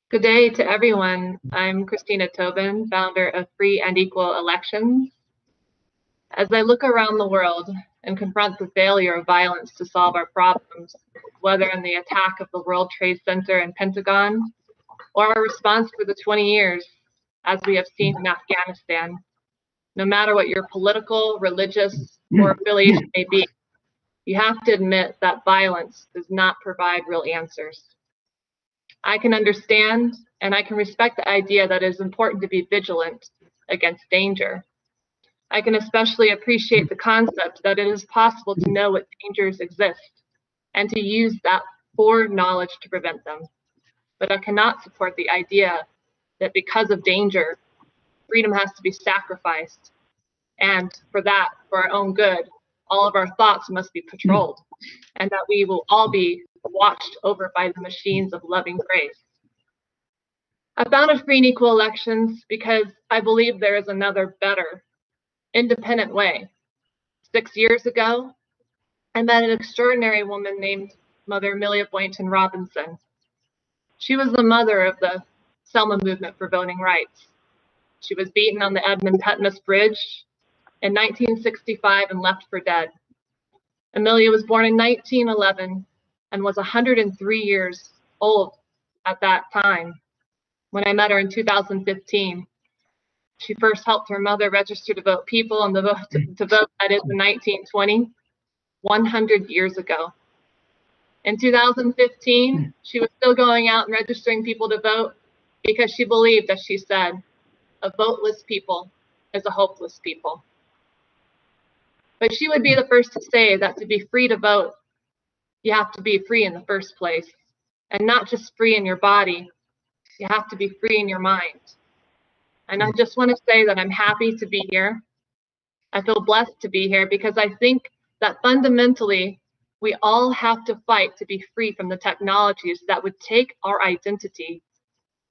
Good day to everyone. I'm Christina Tobin, founder of Free and Equal Elections. As I look around the world and confront the failure of violence to solve our problems, whether in the attack of the World Trade Center and Pentagon, or our response for the 20 years, as we have seen in Afghanistan, no matter what your political, religious, or affiliation may be, you have to admit that violence does not provide real answers. I can understand and I can respect the idea that it is important to be vigilant against danger. I can especially appreciate the concept that it is possible to know what dangers exist and to use that foreknowledge to prevent them. But I cannot support the idea that because of danger, freedom has to be sacrificed. And for that, for our own good, all of our thoughts must be patrolled, and that we will all be watched over by the machines of loving grace. I founded Free and Equal Elections because I believe there is another better, independent way. 6 years ago, I met an extraordinary woman named Mother Amelia Boynton Robinson. She was the mother of the Selma movement for voting rights. She was beaten on the Edmund Pettus Bridge in 1965 and left for dead. Amelia was born in 1911 and was 103 years old at that time. When I met her in 2015, she first helped her mother register to vote people and to vote that is in 1920, 100 years ago. In 2015, she was still going out and registering people to vote because she believed, as she said, a voteless people is a hopeless people. But she would be the first to say that to be free to vote, you have to be free in the first place. And not just free in your body, you have to be free in your mind. And I just want to say that I'm happy to be here. I feel blessed to be here because I think that fundamentally, we all have to fight to be free from the technologies that would take our identity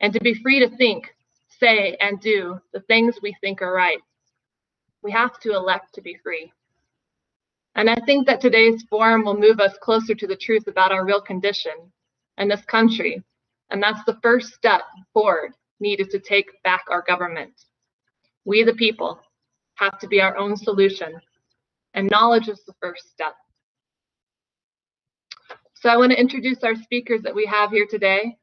and to be free to think, say, and do the things we think are right. We have to elect to be free. And I think that today's forum will move us closer to the truth about our real condition in this country. And that's the first step forward needed to take back our government. We, the people, have to be our own solution. And knowledge is the first step. So I want to introduce our speakers that we have here today.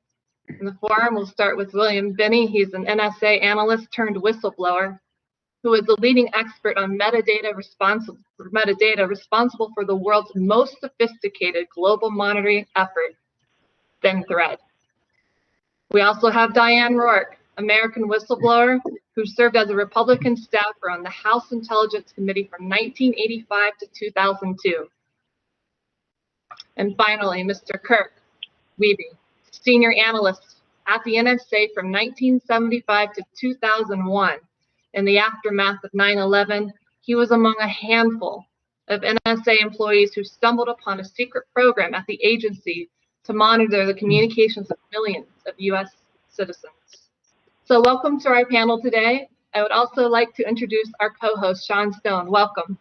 In the forum, we'll start with William Binney. He's an NSA analyst turned whistleblower who is the leading expert on metadata responsible for the world's most sophisticated global monitoring effort, Thin Thread. We also have Diane Roark, American whistleblower who served as a Republican staffer on the House Intelligence Committee from 1985 to 2002. And finally, Mr. Kirk Wiebe, senior analyst at the NSA from 1975 to 2001. In the aftermath of 9/11, he was among a handful of NSA employees who stumbled upon a secret program at the agency to monitor the communications of millions of US citizens. So welcome to our panel today. I would also like to introduce our co-host, Sean Stone. Welcome.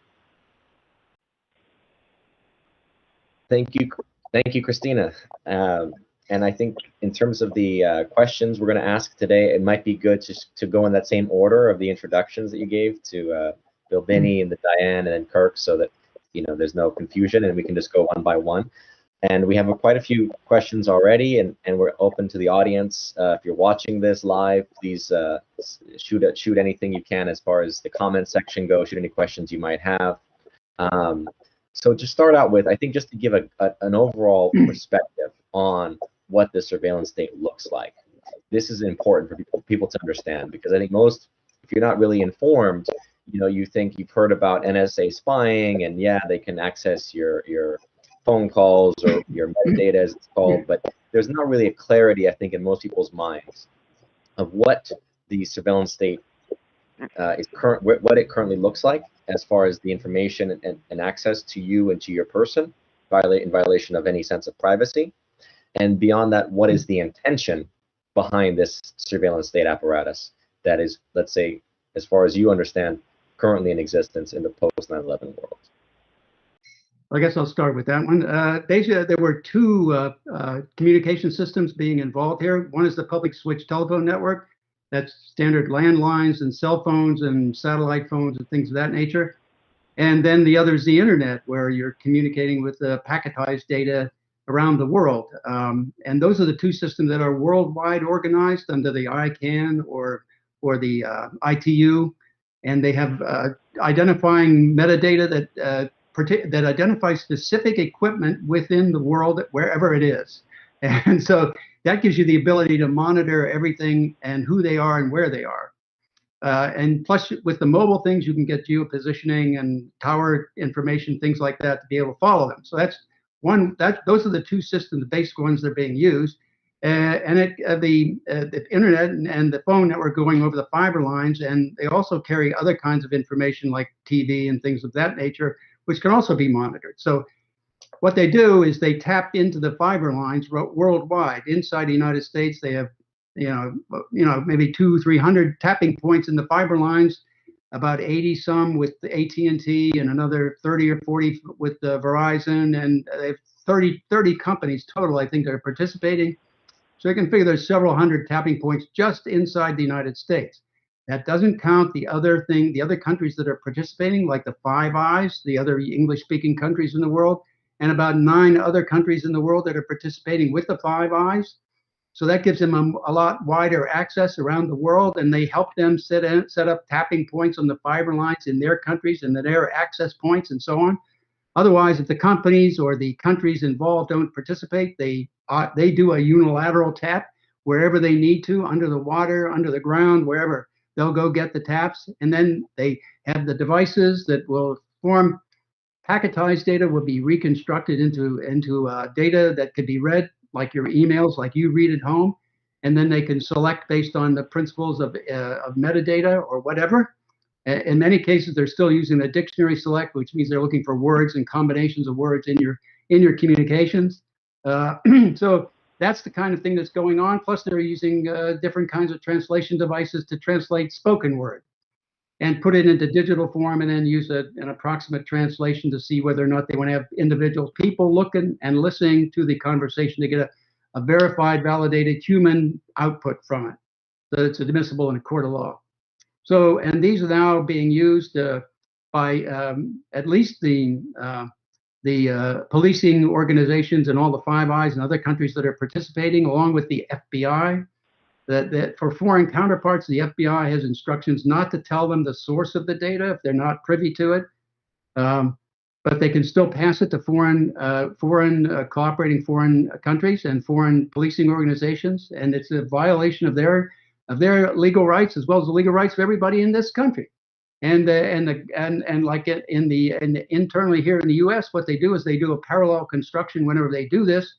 Thank you, Christina. And I think in terms of the questions we're going to ask today, it might be good to go in that same order of the introductions that you gave to Bill Binney and Diane and then Kirk, so that there's no confusion and we can just go one by one. And we have quite a few questions already, and we're open to the audience. If you're watching this live, please shoot anything you can as far as the comment section goes. Shoot any questions you might have. So to start out with, I think just to give an overall perspective on what the surveillance state looks like. This is important for people to understand, because I think if you're not really informed, you think you've heard about NSA spying, and yeah, they can access your phone calls or your metadata, as it's called, but there's not really a clarity, I think, in most people's minds of what the surveillance state what it currently looks like as far as the information and access to you and to your person in violation of any sense of privacy. And beyond that, what is the intention behind this surveillance state apparatus that is, let's say, as far as you understand, currently in existence in the post 9/11 world? I guess I'll start with that one. Basically, there were two communication systems being involved here. One is the public switch telephone network. That's standard landlines and cell phones and satellite phones and things of that nature. And then the other is the internet, where you're communicating with packetized data around the world. And those are the two systems that are worldwide organized under the ICANN or the ITU. And they have identifying metadata that identifies specific equipment within the world, wherever it is. And so that gives you the ability to monitor everything and who they are and where they are. And plus, with the mobile things, you can get geopositioning and tower information, things like that, to be able to follow them. So that's one. Those are the two systems, the basic ones that are being used. The internet and the phone network going over the fiber lines, and they also carry other kinds of information like TV and things of that nature, which can also be monitored. So what they do is they tap into the fiber lines worldwide. Inside the United States, they have maybe 200-300 tapping points in the fiber lines, about 80 some with the AT&T, and another 30 or 40 with the Verizon, and they have 30 companies total, I think, that are participating. So you can figure there's several hundred tapping points just inside the United States. That doesn't count the other countries that are participating, like the Five Eyes, the other English-speaking countries in the world, and about 9 other countries in the world that are participating with the Five Eyes. So that gives them a lot wider access around the world, and they help them set up tapping points on the fiber lines in their countries and their access points and so on. Otherwise, if the companies or the countries involved don't participate, they do a unilateral tap wherever they need to, under the water, under the ground, wherever. They'll go get the taps, and then they have the devices that will form packetized data, will be reconstructed into data that could be read, like your emails, like you read at home, and then they can select based on the principles of metadata or whatever. In many cases, they're still using a dictionary select, which means they're looking for words and combinations of words in your communications. So that's the kind of thing that's going on. Plus, they're using different kinds of translation devices to translate spoken word and put it into digital form, and then use an approximate translation to see whether or not they want to have individual people looking and listening to the conversation to get a verified, validated human output from it, so it's admissible in a court of law. So, and these are now being used by at least the policing organizations in all the Five Eyes and other countries that are participating, along with the FBI. That for foreign counterparts, the FBI has instructions not to tell them the source of the data if they're not privy to it, but they can still pass it to cooperating foreign countries and foreign policing organizations, and it's a violation of their legal rights as well as the legal rights of everybody in this country. And like internally here in the U.S., what they do is they do a parallel construction whenever they do this.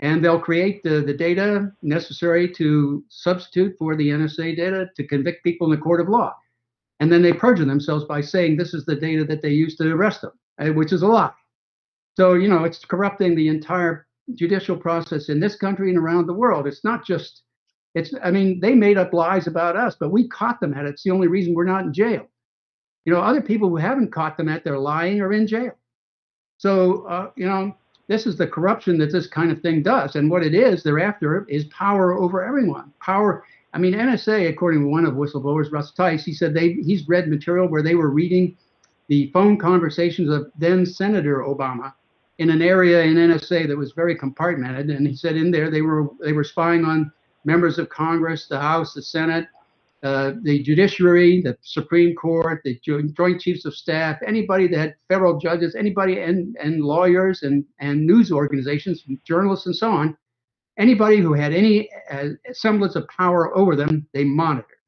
And they'll create the data necessary to substitute for the NSA data to convict people in the court of law. And then they perjure themselves by saying this is the data that they used to arrest them, which is a lie. So, it's corrupting the entire judicial process in this country and around the world. It's not just, they made up lies about us, but we caught them at it. It's the only reason we're not in jail. Other people who haven't caught them at their lying are in jail. So, this is the corruption that this kind of thing does. And what it is, they're after, is power over everyone. Power. NSA, according to one of whistleblowers, Russ Tice, he said he's read material where they were reading the phone conversations of then Senator Obama in an area in NSA that was very compartmented. And he said in there they were spying on members of Congress, the House, the Senate, the judiciary, the Supreme Court, the Joint Chiefs of Staff, anybody that had federal judges, anybody, and lawyers and news organizations, journalists, and so on, anybody who had any semblance of power over them, they monitored.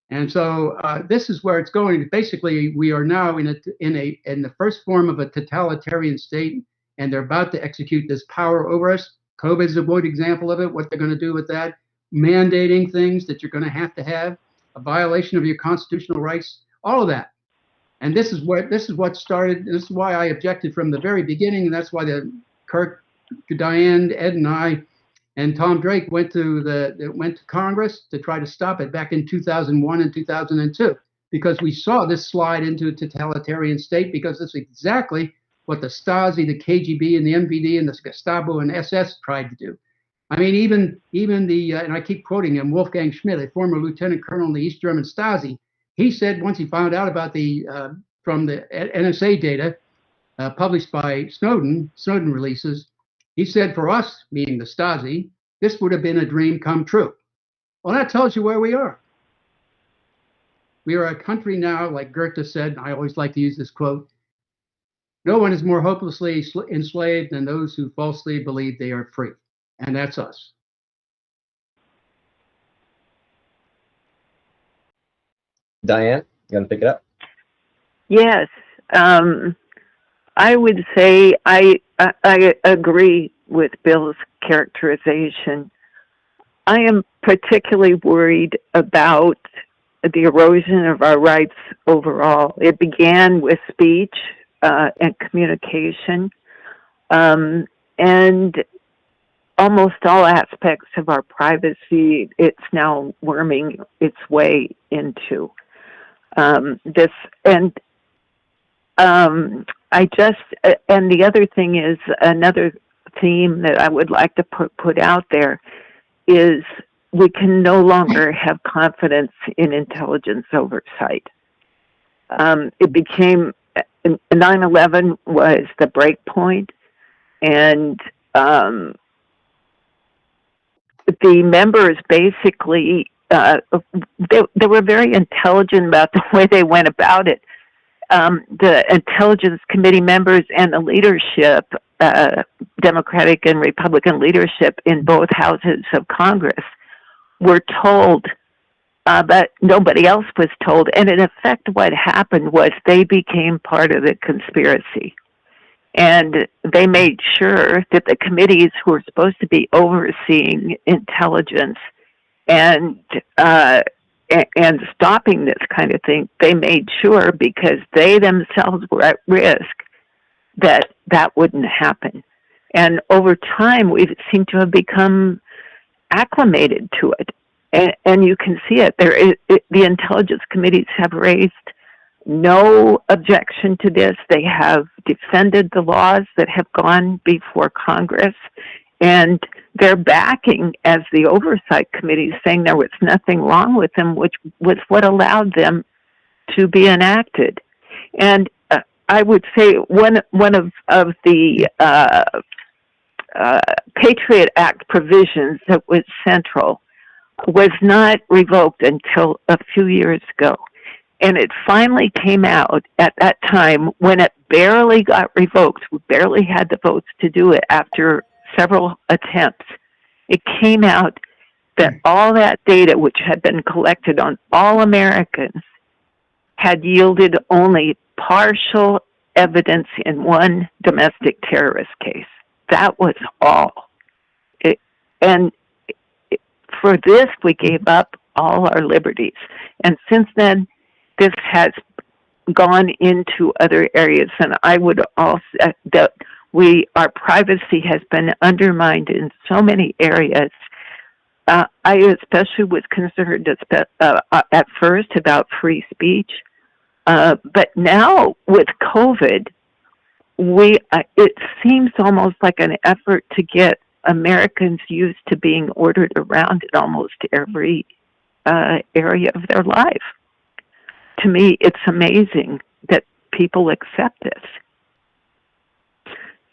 And so this is where it's going. Basically, we are now in the first form of a totalitarian state, and they're about to execute this power over us. COVID is a good example of it. What they're going to do with that. Mandating things that you're going to have, a violation of your constitutional rights, all of that. And this is what started. This is why I objected from the very beginning, and that's why Kirk, Diane, Ed, and I, and Tom Drake went to Congress to try to stop it back in 2001 and 2002, because we saw this slide into a totalitarian state, because it's exactly what the Stasi, the KGB, and the MVD, and the Gestapo and SS tried to do. I mean, even the, and I keep quoting him, Wolfgang Schmidt, a former lieutenant colonel in the East German Stasi, he said once he found out about the, from the NSA data published by Snowden releases, he said for us, meaning the Stasi, this would have been a dream come true. Well, that tells you where we are. We are a country now, like Goethe said, I always like to use this quote, no one is more hopelessly enslaved than those who falsely believe they are free. And that's us. Diane, you want to pick it up? Yes. I would say I agree with Bill's characterization. I am particularly worried about the erosion of our rights overall. It began with speech and communication, and almost all aspects of our privacy, it's now worming its way into this. And and the other thing is, another theme that I would like to put out there is we can no longer have confidence in intelligence oversight. It became, 9/11 was the break point, and the members basically, they were very intelligent about the way they went about it. The Intelligence Committee members and the leadership, Democratic and Republican leadership in both houses of Congress, were told, but nobody else was told. And in effect, what happened was they became part of the conspiracy. And they made sure that the committees who were supposed to be overseeing intelligence and stopping this kind of thing, they made sure, because they themselves were at risk, that that wouldn't happen. And over time, we seem to have become acclimated to it. And you can see it. The intelligence committees have raised no objection to this. They have defended the laws that have gone before Congress, and they're backing, as the oversight committee, saying there was nothing wrong with them, which was what allowed them to be enacted. And I would say one of the Patriot Act provisions that was central was not revoked until a few years ago. And it finally came out at that time when it barely got revoked. We barely had the votes to do it after several attempts. It came out that all that data, which had been collected on all Americans, had yielded only partial evidence in one domestic terrorist case. That was all. For this, we gave up all our liberties. And since then, this has gone into other areas. And I would also that our privacy has been undermined in so many areas. I especially was concerned at first about free speech. But now with COVID, it seems almost like an effort to get Americans used to being ordered around in almost every area of their life. To me, it's amazing that people accept this.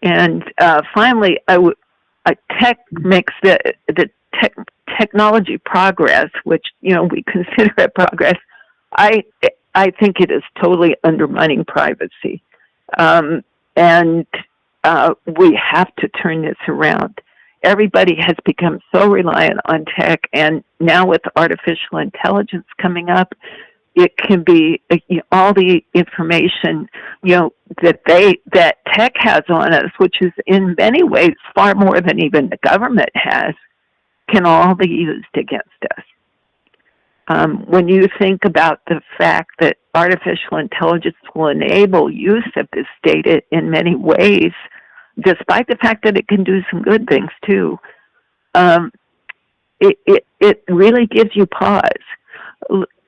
And finally, tech makes the technology progress, which we consider it progress. I think it is totally undermining privacy, and we have to turn this around. Everybody has become so reliant on tech, and now with artificial intelligence coming up, it can be all the information that tech has on us, which is in many ways far more than even the government has, can all be used against us. When you think about the fact that artificial intelligence will enable use of this data in many ways, despite the fact that it can do some good things too, it really gives you pause.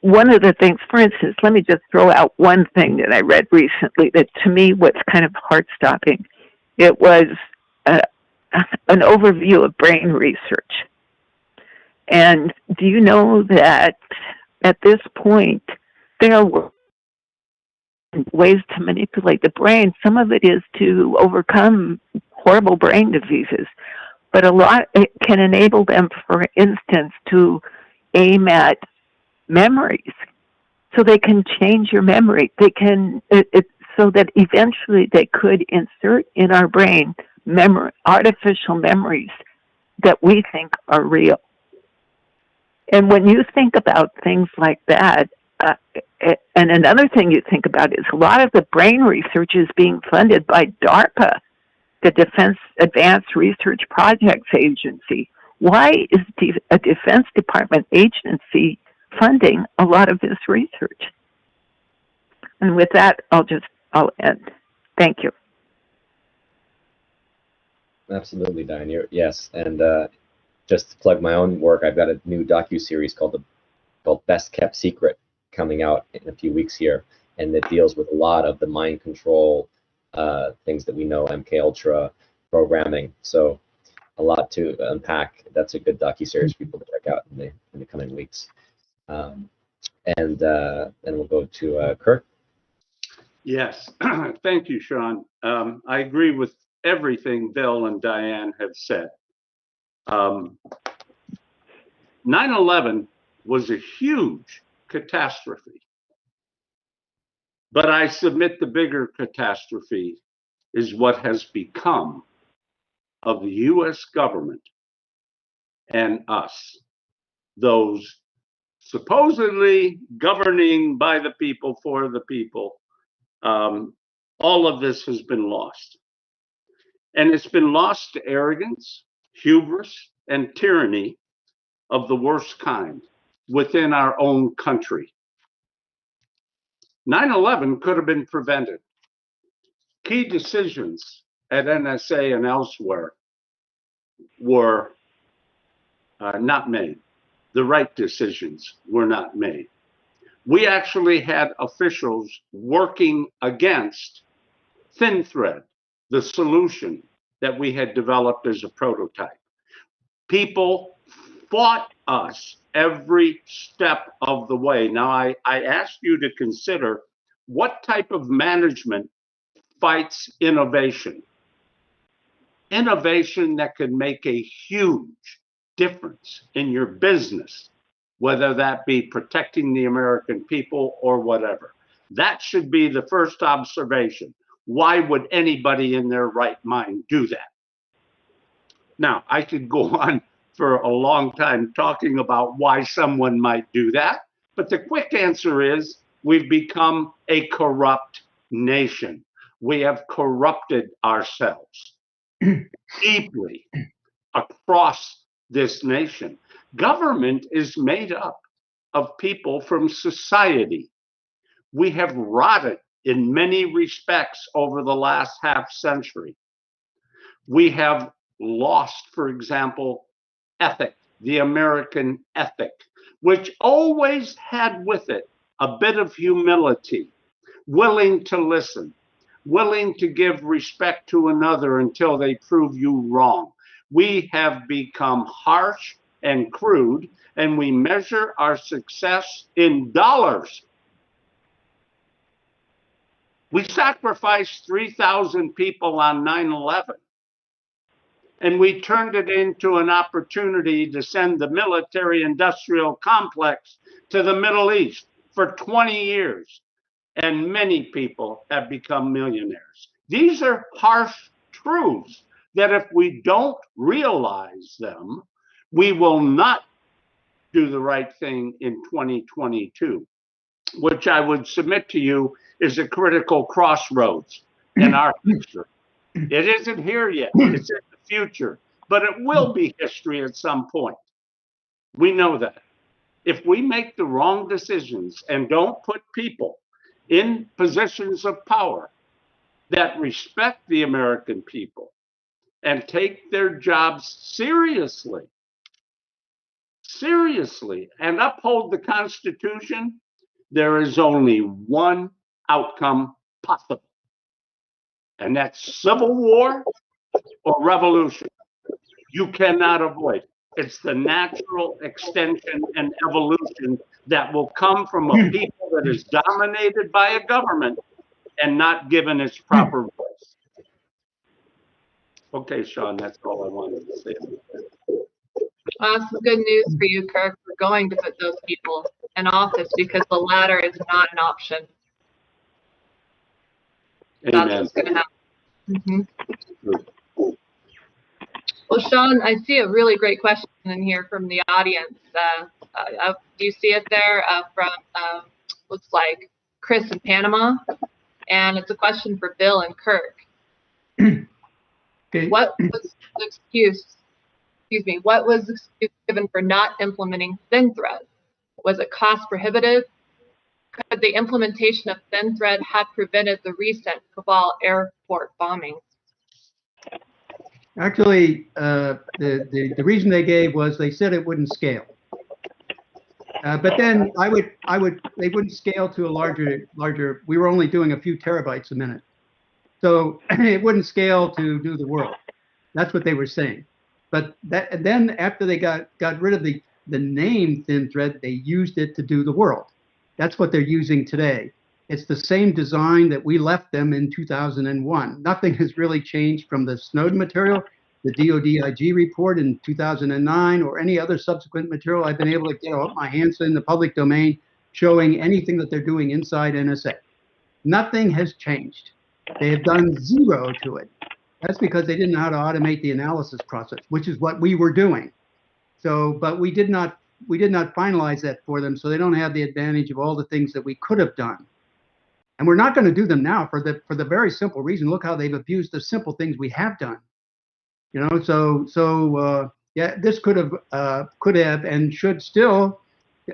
one of the things, for instance, let me just throw out one thing that I read recently that to me was kind of heart-stopping. It was an overview of brain research. And do you know that at this point, there are ways to manipulate the brain? Some of it is to overcome horrible brain diseases, but a lot, it can enable them, for instance, to aim at memories. So they can change your memory. They can, so that eventually they could insert in our brain artificial memories that we think are real. And when you think about things like that, and another thing you think about is a lot of the brain research is being funded by DARPA, the Defense Advanced Research Projects Agency. Why is a Defense Department agency funding a lot of this research? And with that, I'll end. Thank you. Absolutely, Diane. Yes, and just to plug my own work, I've got a new docu-series called Best Kept Secret coming out in a few weeks here, and it deals with a lot of the mind control things that we know, MKUltra programming. So a lot to unpack. That's a good docu-series for people to check out in the coming weeks. And then we'll go to Kirk. Yes, thank you, Sean. I agree with everything Bill and Diane have said. 9/11 was a huge catastrophe, but I submit the bigger catastrophe is what has become of the U.S. government and us, those supposedly governing by the people, for the people. All of this has been lost. And it's been lost to arrogance, hubris, and tyranny of the worst kind within our own country. 9/11 could have been prevented. Key decisions at NSA and elsewhere were not made. The right decisions were not made. We actually had officials working against Thin Thread, the solution that we had developed as a prototype. People fought us every step of the way. Now, I ask you to consider what type of management fights innovation. Innovation that could make a huge difference in your business, whether that be protecting the American people or whatever. That should be the first observation. Why would anybody in their right mind do that? Now, I could go on for a long time talking about why someone might do that, but the quick answer is we've become a corrupt nation. We have corrupted ourselves deeply across this nation. Government is made up of people from society. We have rotted in many respects over the last half century. We have lost, for example, ethic, the American ethic, which always had with it a bit of humility, willing to listen, willing to give respect to another until they prove you wrong. We have become harsh and crude, and we measure our success in dollars. We sacrificed 3,000 people on 9/11, and we turned it into an opportunity to send the military-industrial complex to the Middle East for 20 years, and many people have become millionaires. These are harsh truths that if we don't realize them, we will not do the right thing in 2022, which I would submit to you is a critical crossroads in our history. It isn't here yet, it's in the future, but it will be history at some point. We know that. If we make the wrong decisions and don't put people in positions of power that respect the American people and take their jobs seriously, seriously and uphold the Constitution, there is only one outcome possible, and that's civil war or revolution. You cannot avoid it. It's the natural extension and evolution that will come from a people that is dominated by a government and not given its proper voice. Okay, Sean, that's all I wanted to say. Well, this is good news for you, Kirk. We're going to put those people in office because the latter is not an option. That's Amen. what's going to happen. Well, Sean, I see a really great question in here from the audience. Do you see it there from, looks like Chris in Panama? And it's a question for Bill and Kirk. Okay. What was the excuse given for not implementing thin thread? Was it cost prohibitive? Could the implementation of thin thread have prevented the recent Kabul airport bombings? Actually, the reason they gave was they said it wouldn't scale. But then they wouldn't scale to a larger. We were only doing a few terabytes a minute, so it wouldn't scale to do the world. That's what they were saying. But then after they got rid of the name thin thread, they used it to do the world. That's what they're using today. It's the same design that we left them in 2001. Nothing has really changed from the Snowden material, the DOD-IG report in 2009, or any other subsequent material I've been able to get my hands in the public domain showing anything that they're doing inside NSA. Nothing has changed. They have done zero to it. That's because they didn't know how to automate the analysis process, which is what we were doing. So, but we did not finalize that for them, so they don't have the advantage of all the things that we could have done. And we're not going to do them now for the very simple reason. Look how they've abused the simple things we have done. You know, yeah, this could have and should still.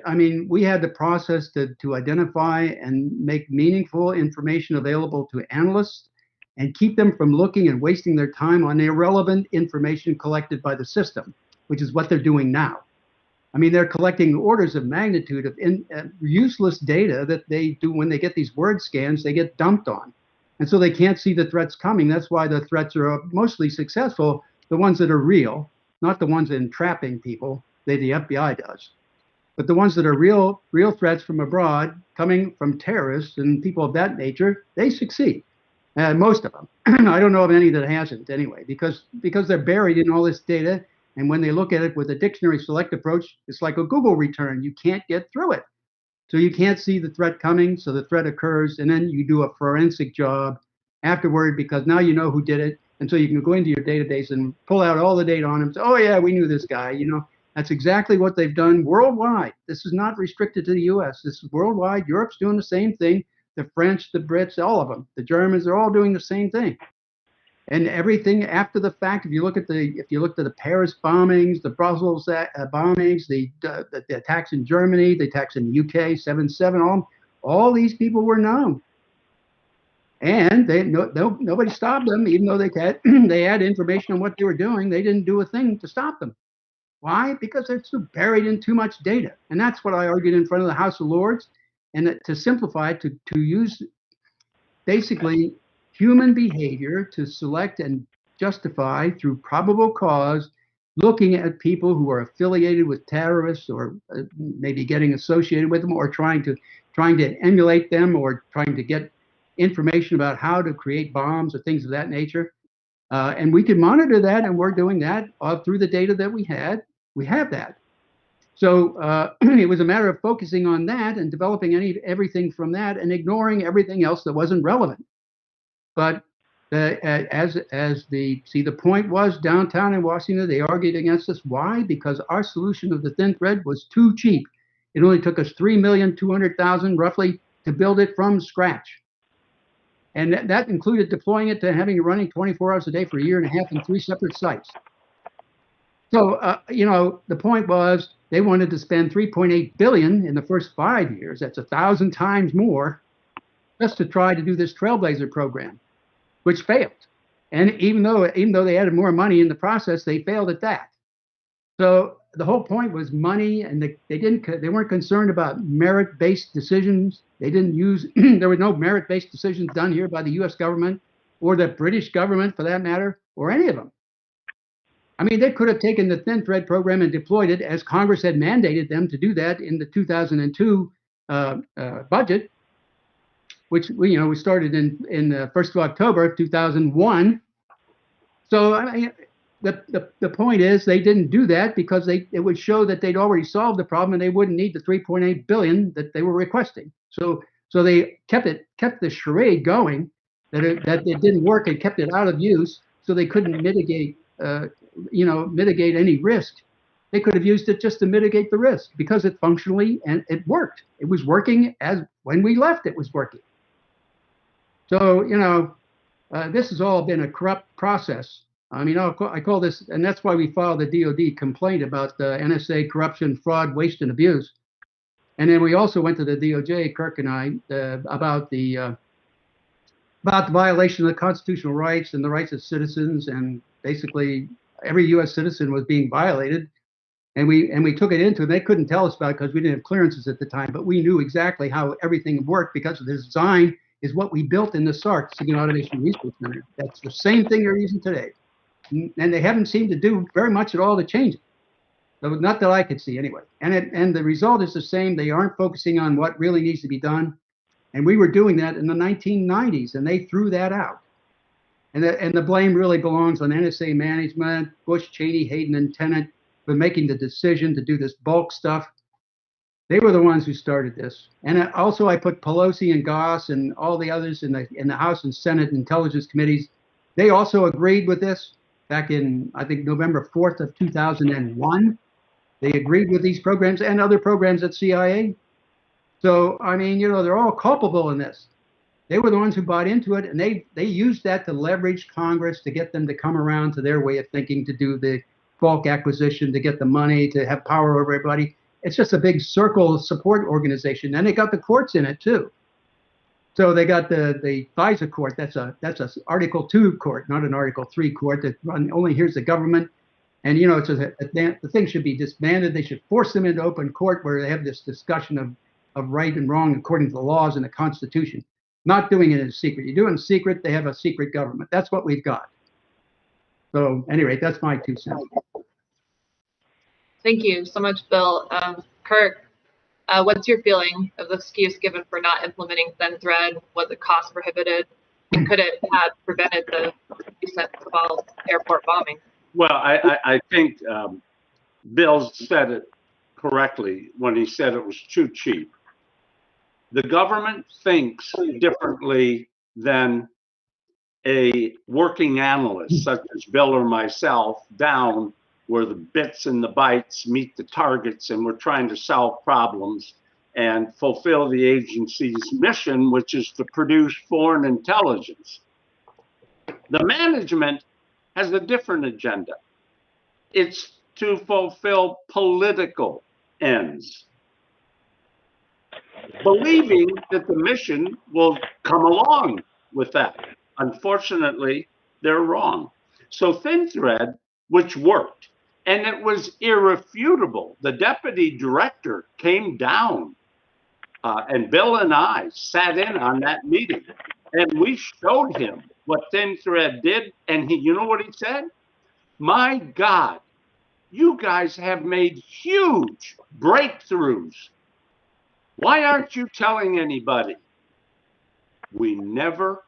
I mean, we had the process to identify and make meaningful information available to analysts and keep them from looking and wasting their time on irrelevant information collected by the system, which is what they're doing now. I mean, they're collecting orders of magnitude of useless data that they do when they get these word scans, they get dumped on. And so they can't see the threats coming. That's why the threats are mostly successful, the ones that are real, not the ones entrapping people, the FBI does. But the ones that are real threats from abroad, coming from terrorists and people of that nature, they succeed. Most of them. I don't know of any that hasn't anyway, because they're buried in all this data. And when they look at it with a dictionary select approach, it's like a Google return. You can't get through it. So you can't see the threat coming. So the threat occurs. And then you do a forensic job afterward because now you know who did it. And so you can go into your database and pull out all the data on him. So, oh, yeah, we knew this guy. You know, that's exactly what they've done worldwide. This is not restricted to the U.S. This is worldwide. Europe's doing the same thing. The French, the Brits, all of them. The Germans, they're all doing the same thing. And everything after the fact, if you looked at the Paris bombings, the Brussels bombings, the attacks in Germany, the attacks in the UK, 7/7, all these people were known, and nobody stopped them, even though they had information on what they were doing. They didn't do a thing to stop them. Why? Because they're buried in too much data, and that's what I argued in front of the House of Lords. And to simplify, to use basically human behavior to select and justify through probable cause, looking at people who are affiliated with terrorists or maybe getting associated with them or trying to emulate them or trying to get information about how to create bombs or things of that nature. And we can monitor that, and we're doing that through the data that we had. We have that. So it was a matter of focusing on that and developing everything from that and ignoring everything else that wasn't relevant. But the point was downtown in Washington, they argued against us. Why? Because our solution of the thin thread was too cheap. It only took us $3,200,000 roughly to build it from scratch. And that included deploying it to having it running 24 hours a day for a year and a half in 3 separate sites. So, you know, the point was they wanted to spend $3.8 billion in the first 5 years. That's 1,000 times more just to try to do this Trailblazer program, which failed. And even though they added more money in the process, they failed at that. So the whole point was money, and they weren't concerned about merit-based decisions. They didn't use there were no merit-based decisions done here by the U.S. government or the British government, for that matter, or any of them. I mean, they could have taken the Thin Thread program and deployed it as Congress had mandated them to do that in the 2002 budget, which we started in the 1st of October of 2001. So I mean, the point is they didn't do that because it would show that they'd already solved the problem and they wouldn't need the 3.8 billion that they were requesting. So they kept the charade going that it didn't work and kept it out of use, so they couldn't mitigate any risk. They could have used it just to mitigate the risk because it functionally and it worked. It was working as when we left. It was working. So this has all been a corrupt process. I mean, I call this, and that's why we filed the DOD complaint about the NSA corruption, fraud, waste, and abuse. And then we also went to the DOJ, Kirk and I, about the violation of the constitutional rights and the rights of citizens, and basically every U.S. citizen was being violated. And we took it into, and they couldn't tell us about it because we didn't have clearances at the time, but we knew exactly how everything worked because of the design is what we built in the SARC, Signal Automation Research Center. That's the same thing they're using today. And they haven't seemed to do very much at all to change it. So not that I could see anyway. And the result is the same. They aren't focusing on what really needs to be done. And we were doing that in the 1990s, and they threw that out. And the blame really belongs on NSA management, Bush, Cheney, Hayden, and Tenet for making the decision to do this bulk stuff. They were the ones who started this. And also I put Pelosi and Goss and all the others in the House and Senate Intelligence Committees. They also agreed with this back in, I think, November 4th of 2001. They agreed with these programs and other programs at CIA. So, I mean, they're all culpable in this. They were the ones who bought into it, and they used that to leverage Congress to get them to come around to their way of thinking, to do the bulk acquisition, to get the money, to have power over everybody. It's just a big circle support organization, and they got the courts in it too. So they got the FISA court. That's a Article 2 court, not an Article 3 court that only hears the government. And the thing should be disbanded. They should force them into open court where they have this discussion of right and wrong according to the laws and the Constitution. Not doing it in secret. You do it in secret, they have a secret government. That's what we've got. So anyway, that's my 2 cents. Thank you so much, Bill. Kirk, what's your feeling of the excuse given for not implementing Thin Thread? Was it cost prohibitive? And could it have prevented the recent Kabul airport bombing? Well, I think Bill said it correctly when he said it was too cheap. The government thinks differently than a working analyst such as Bill or myself down where the bits and the bytes meet the targets and we're trying to solve problems and fulfill the agency's mission, which is to produce foreign intelligence. The management has a different agenda. It's to fulfill political ends, believing that the mission will come along with that. Unfortunately, they're wrong. So Thin Thread, which worked, and it was irrefutable. The deputy director came down, and Bill and I sat in on that meeting, and we showed him what Thin Thread did, and you know what he said? My God, you guys have made huge breakthroughs. Why aren't you telling anybody? We never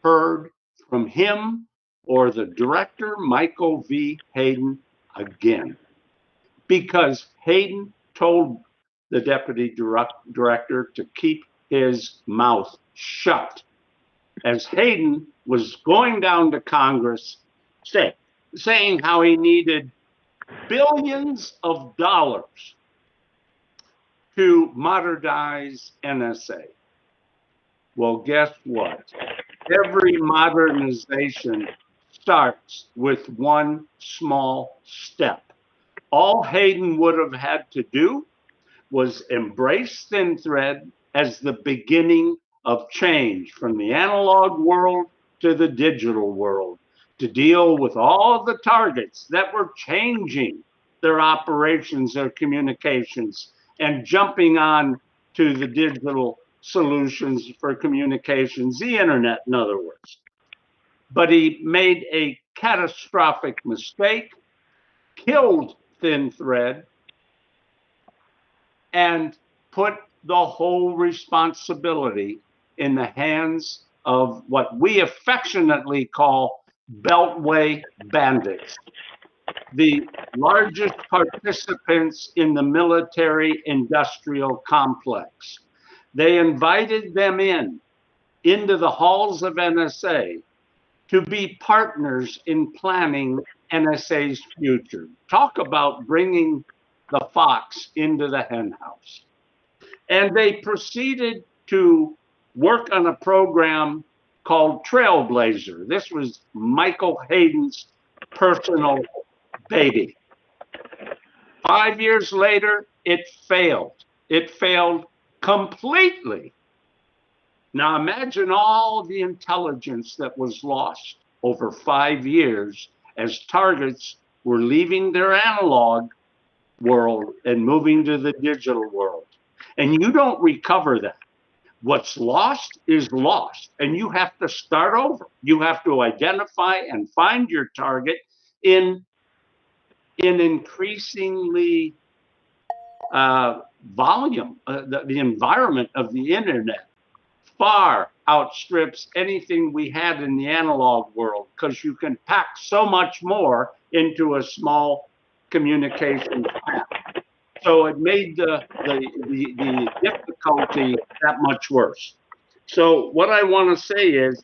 heard from him or the director, Michael V. Hayden, again, because Hayden told the deputy director to keep his mouth shut, as Hayden was going down to Congress saying how he needed billions of dollars to modernize NSA. Well, guess what? Every modernization starts with one small step. All Hayden would have had to do was embrace Thin Thread as the beginning of change from the analog world to the digital world, to deal with all the targets that were changing their operations, their communications, and jumping on to the digital solutions for communications, the internet, in other words. But he made a catastrophic mistake, killed Thin Thread, and put the whole responsibility in the hands of what we affectionately call Beltway bandits, the largest participants in the military-industrial complex. They invited them into the halls of NSA to be partners in planning NSA's future. Talk about bringing the fox into the henhouse. And they proceeded to work on a program called Trailblazer. This was Michael Hayden's personal baby. 5 years later, it failed. It failed completely. Now imagine all the intelligence that was lost over 5 years as targets were leaving their analog world and moving to the digital world. And you don't recover that. What's lost is lost, and you have to start over. You have to identify and find your target in increasingly volume. The environment of the internet far outstrips anything we had in the analog world, because you can pack so much more into a small communication path. So it made the difficulty that much worse. So what I want to say is,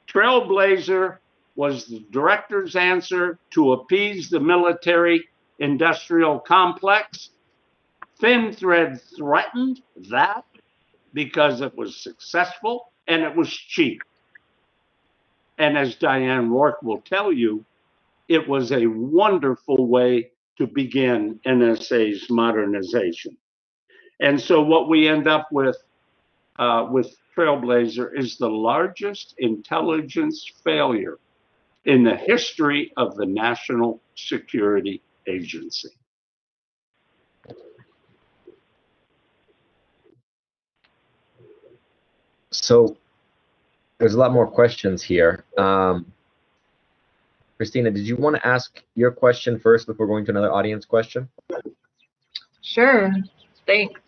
Trailblazer was the director's answer to appease the military-industrial complex. Thin Thread threatened that because it was successful and it was cheap. And as Diane Roark will tell you, it was a wonderful way to begin NSA's modernization. And so what we end up with Trailblazer is the largest intelligence failure in the history of the National Security Agency. So there's a lot more questions here. Christina, did you want to ask your question first before going to another audience question? Sure, thanks.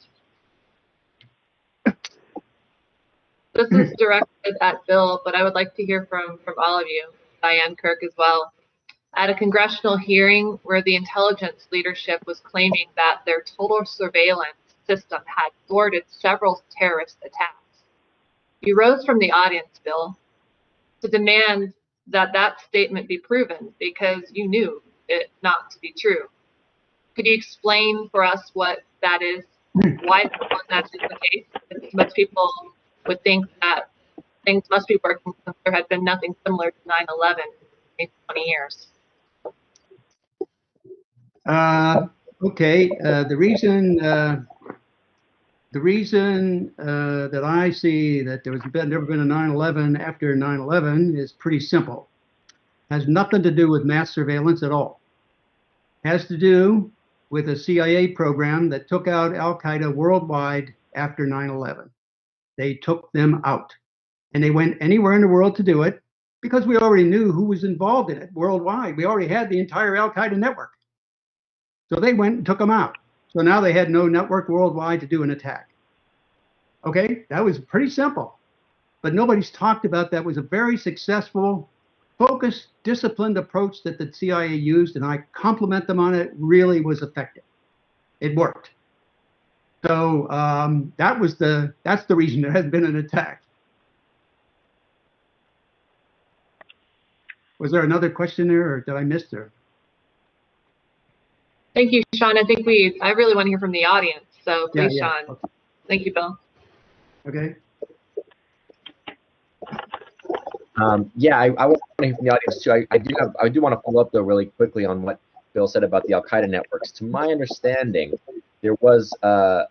This is directed at Bill, but I would like to hear from all of you, Diane, Kirk as well. At a congressional hearing where the intelligence leadership was claiming that their total surveillance system had thwarted several terrorist attacks, you rose from the audience, Bill, to demand that statement be proven because you knew it not to be true. Could you explain for us what that is? Why that is the case? Most people would think that things must be working since there had been nothing similar to 9/11 in 20 years. Okay, the reason that I see that there was never been a 9/11 after 9/11 is pretty simple. Has nothing to do with mass surveillance at all. Has to do with a CIA program that took out Al-Qaeda worldwide after 9/11. They took them out, and they went anywhere in the world to do it because we already knew who was involved in it worldwide. We already had the entire Al-Qaeda network. So they went and took them out. So now they had no network worldwide to do an attack. Okay, that was pretty simple. But nobody's talked about that was a very successful, focused, disciplined approach that the CIA used, and I compliment them on it. Really was effective. It worked. So that's the reason there hasn't been an attack. Was there another question there, or did I miss there? Thank you, Sean. I really want to hear from the audience. So please, Yeah. Sean. Okay. Thank you, Bill. Okay. Yeah, I want to hear from the audience too. I do want to follow up though really quickly on what Bill said about the Al-Qaeda networks. To my understanding, there was a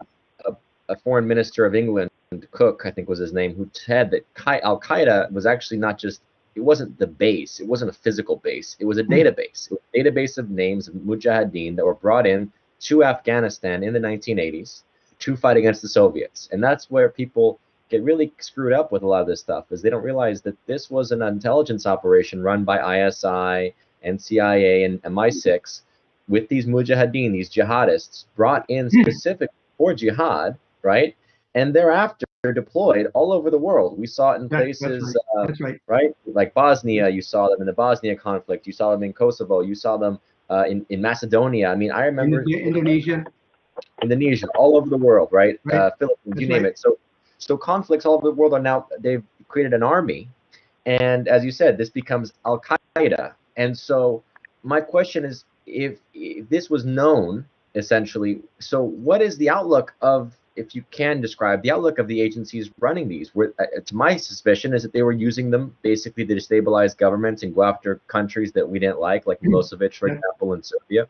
foreign minister of England, Cook, I think was his name, who said that Al-Qaeda was actually not just it wasn't the base. It wasn't a physical base. It was a database. It was a database of names of mujahideen that were brought in to Afghanistan in the 1980s to fight against the Soviets. And that's where people get really screwed up with a lot of this stuff, is they don't realize that this was an intelligence operation run by ISI and CIA and MI6 with these mujahideen, these jihadists, brought in specifically for jihad, right? And thereafter deployed all over the world. We saw it in places, that's right. Right? Like Bosnia, you saw them in the Bosnia conflict. You saw them in Kosovo. You saw them in Macedonia. I mean, I remember Indonesia, all over the world, right? Right. Philippines, you name it. So conflicts all over the world are now, they've created an army. And as you said, this becomes Al-Qaeda. And so my question is, if this was known, essentially, so what is the outlook of, if you can describe the outlook of the agencies running these? It's my suspicion is that they were using them basically to destabilize governments and go after countries that we didn't like Milosevic, for example, in Serbia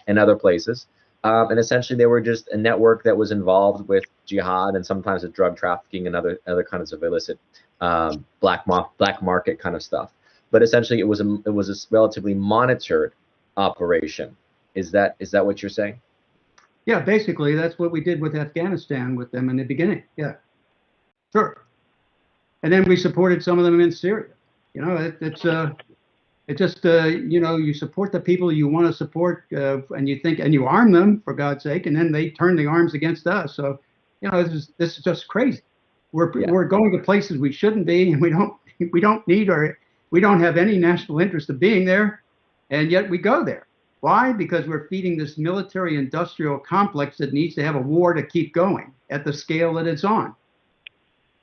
and other places. And essentially, they were just a network that was involved with jihad and sometimes with drug trafficking and other kinds of illicit black market kind of stuff. But essentially, it was a relatively monitored operation. Is that what you're saying? Yeah, basically, that's what we did with Afghanistan with them in the beginning. Yeah, sure. And then we supported some of them in Syria. You know, it's just you know, you support the people you want to support, and you arm them, for God's sake, and then they turn the arms against us. So, you know, this is just crazy. We're going to places we shouldn't be, and we don't have any national interest of being there, and yet we go there. Why? Because we're feeding this military-industrial complex that needs to have a war to keep going at the scale that it's on.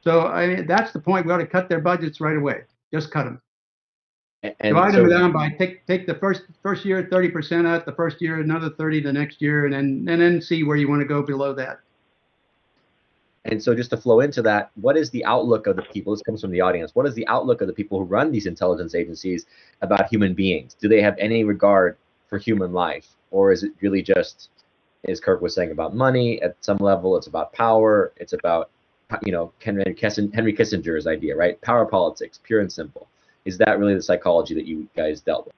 So I mean, that's the point. We ought to cut their budgets right away. Just cut them. And divide them down by take the first year 30% out, the first year another 30 the next year, and then see where you want to go below that. And so just to flow into that, what is the outlook of the people? This comes from the audience. What is the outlook of the people who run these intelligence agencies about human beings? Do they have any regard for human life? Or is it really just, as Kirk was saying, about money at some level? It's about power. It's about, you know, Henry Kissinger's idea, right? Power politics, pure and simple. Is that really the psychology that you guys dealt with?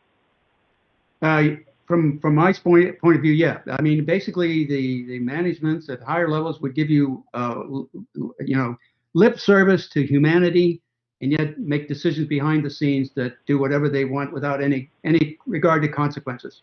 From my point of view, yeah. I mean, basically, the managements at higher levels would give you, you know, lip service to humanity, and yet make decisions behind the scenes that do whatever they want without any regard to consequences.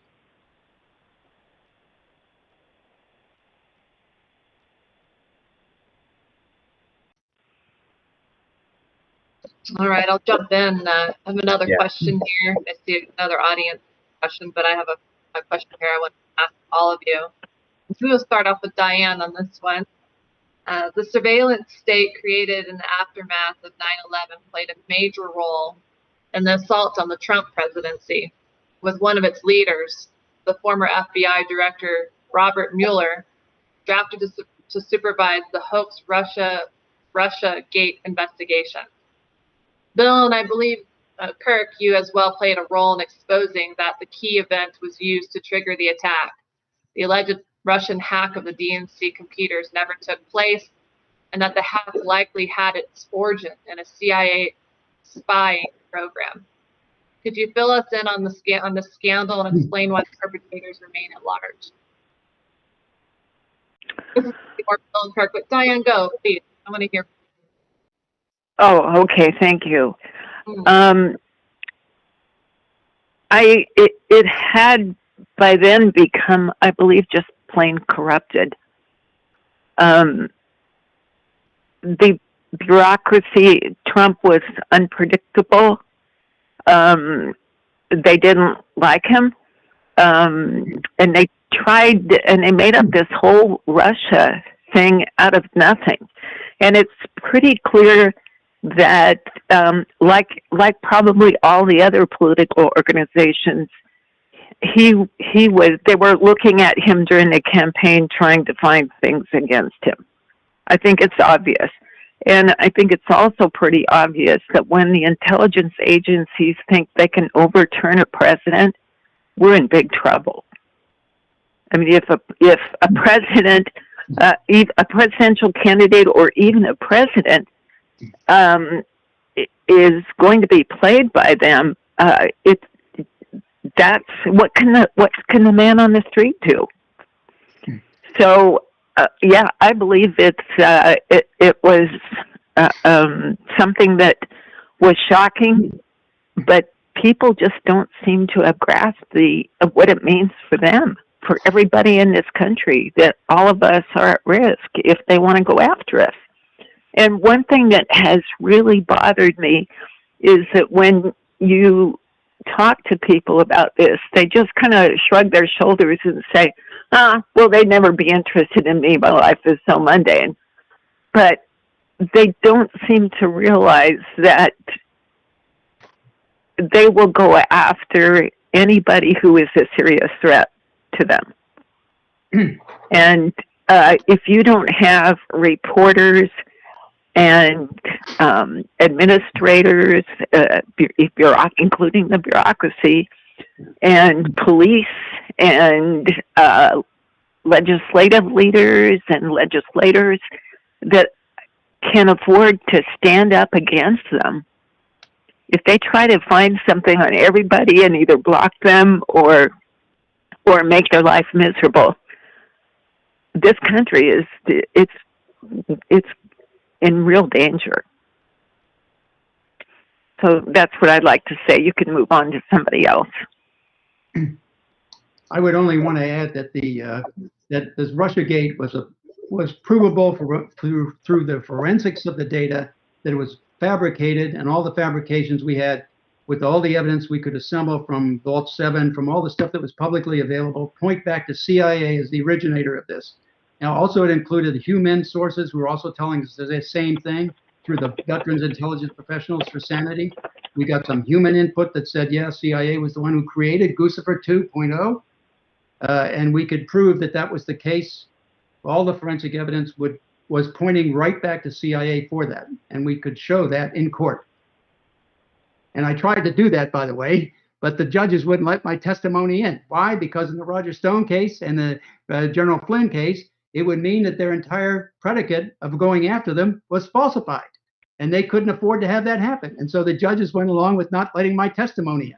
All right, I'll jump in. I have another question here. I see another audience question, but I have a question here I want to ask all of you. So we'll start off with Diane on this one. The surveillance state created in the aftermath of 9/11 played a major role in the assault on the Trump presidency, with one of its leaders, the former FBI director Robert Mueller, drafted to supervise the hoax Russia Gate investigation. Bill, and I believe, Kirk, you as well played a role in exposing that the key event was used to trigger the attack. The alleged Russian hack of the DNC computers never took place, and that the hack likely had its origin in a CIA spying program. Could you fill us in on the scandal and explain why the perpetrators remain at large? This is more Bill and Kirk, but Diane, go, please. I want to hear. Oh, okay. Thank you. It had by then become, I believe, just plain corrupted. The bureaucracy, Trump was unpredictable. They didn't like him. And they tried, and they made up this whole Russia thing out of nothing. And it's pretty clear that, like probably all the other political organizations, they were looking at him during the campaign, trying to find things against him. I think it's obvious. And I think it's also pretty obvious that when the intelligence agencies think they can overturn a president, we're in big trouble. I mean, if a president, a presidential candidate, or even a president is going to be played by them, that's what can the man on the street do? So yeah, I believe it was something that was shocking, but people just don't seem to have grasped what it means for them, for everybody in this country, that all of us are at risk if they want to go after us. And one thing that has really bothered me is that when you talk to people about this, they just kind of shrug their shoulders and say, well, they'd never be interested in me. My life is so mundane. But they don't seem to realize that they will go after anybody who is a serious threat to them. And if you don't have reporters and administrators, including the bureaucracy, and police, and legislative leaders and legislators that can afford to stand up against them, if they try to find something on everybody and either block them or make their life miserable, this country it's in real danger. So that's what I'd like to say. You can move on to somebody else. I would only want to add that that this Russiagate was provable through the forensics of the data, that it was fabricated, and all the fabrications we had with all the evidence we could assemble from Vault 7, from all the stuff that was publicly available, point back to CIA as the originator of this. Now, also it included human sources who were also telling us the same thing through the Veterans Intelligence Professionals for Sanity. We got some human input that said, yeah, CIA was the one who created Guccifer 2.0, and we could prove that that was the case. All the forensic evidence was pointing right back to CIA for that, and we could show that in court. And I tried to do that, by the way, but the judges wouldn't let my testimony in. Why? Because in the Roger Stone case and the General Flynn case, it would mean that their entire predicate of going after them was falsified, and they couldn't afford to have that happen. And so the judges went along with not letting my testimony in,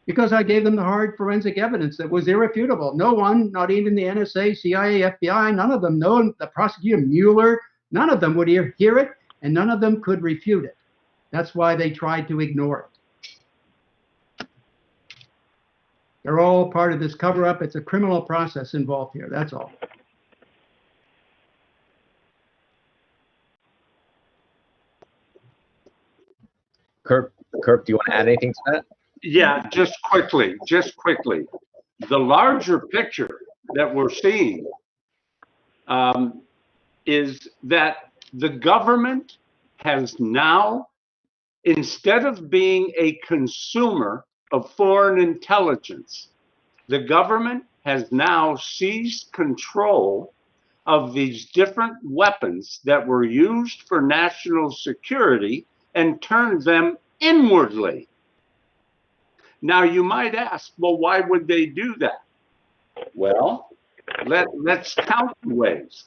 because I gave them the hard forensic evidence that was irrefutable. No one, not even the NSA, CIA, FBI, none of them, no, the prosecutor, Mueller, none of them would hear it, and none of them could refute it. That's why they tried to ignore it. They're all part of this cover-up. It's a criminal process involved here, that's all. Kirk, do you want to add anything to that? Yeah, just quickly. The larger picture that we're seeing is that the government has now, instead of being a consumer of foreign intelligence, the government has now seized control of these different weapons that were used for national security and turned them inwardly. Now, you might ask, well, why would they do that? Well, let's count the ways.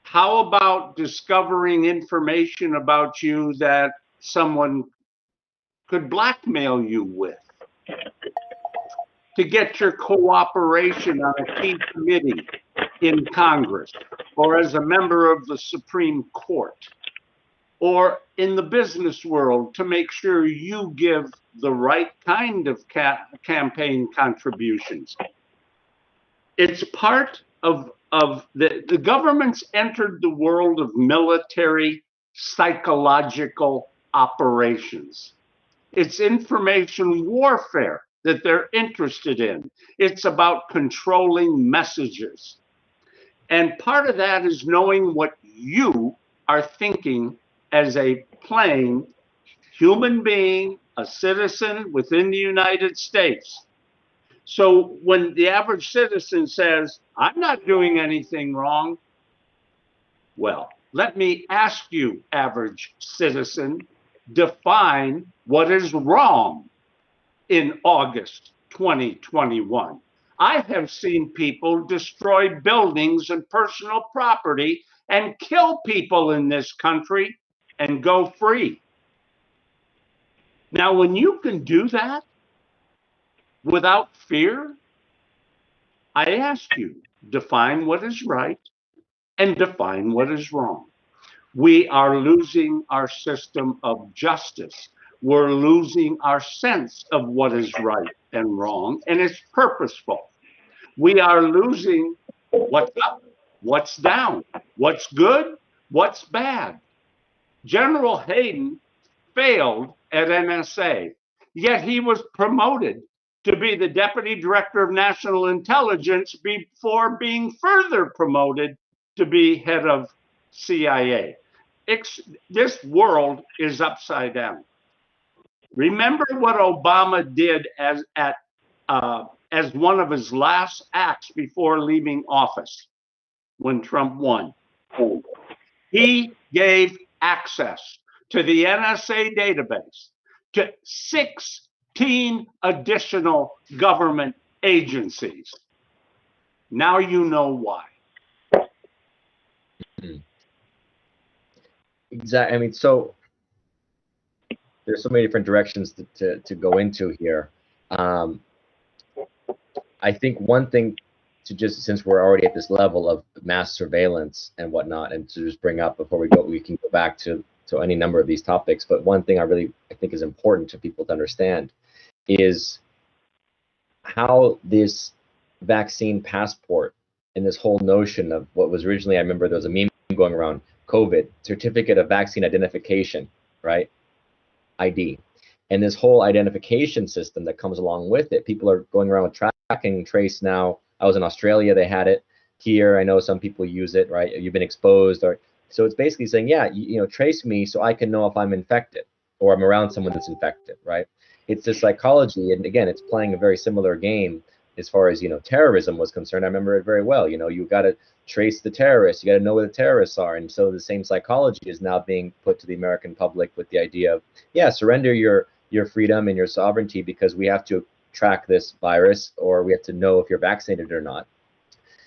How about discovering information about you that someone could blackmail you with to get your cooperation on a key committee in Congress, or as a member of the Supreme Court, or in the business world to make sure you give the right kind of campaign contributions? It's part of the government's entered the world of military psychological operations. It's information warfare that they're interested in. It's about controlling messages. And part of that is knowing what you are thinking as a plain human being, a citizen within the United States. So when the average citizen says, I'm not doing anything wrong, well, let me ask you, average citizen, define what is wrong in August 2021. I have seen people destroy buildings and personal property and kill people in this country and go free. Now, when you can do that without fear, I ask you, define what is right and define what is wrong. We are losing our system of justice. We're losing our sense of what is right and wrong, and it's purposeful. We are losing what's up, what's down, what's good, what's bad. General Hayden failed at NSA, yet he was promoted to be the Deputy Director of National Intelligence before being further promoted to be head of CIA. This world is upside down. Remember what Obama did as one of his last acts before leaving office when Trump won. He gave access to the NSA database to 16 additional government agencies. Now you know why. Exactly. I mean, so there's so many different directions to go into here. I think one thing to just, since we're already at this level of mass surveillance and whatnot, and to just bring up before we go, we can go back to any number of these topics. But one thing I think is important to people to understand is how this vaccine passport and this whole notion of what was originally, I remember there was a meme going around, COVID, certificate of vaccine identification, right? ID. And this whole identification system that comes along with it, people are going around with tracking trace now. I was in Australia, they had it. Here, I know some people use it, right? You've been exposed, or so it's basically saying, yeah, you know, trace me so I can know if I'm infected or I'm around someone that's infected, right? It's the psychology, and again, it's playing a very similar game as far as, you know, terrorism was concerned. I remember it very well. You know, you got to trace the terrorists, you got to know where the terrorists are, and so the same psychology is now being put to the American public with the idea of, yeah, surrender your freedom and your sovereignty because we have to track this virus, or we have to know if you're vaccinated or not.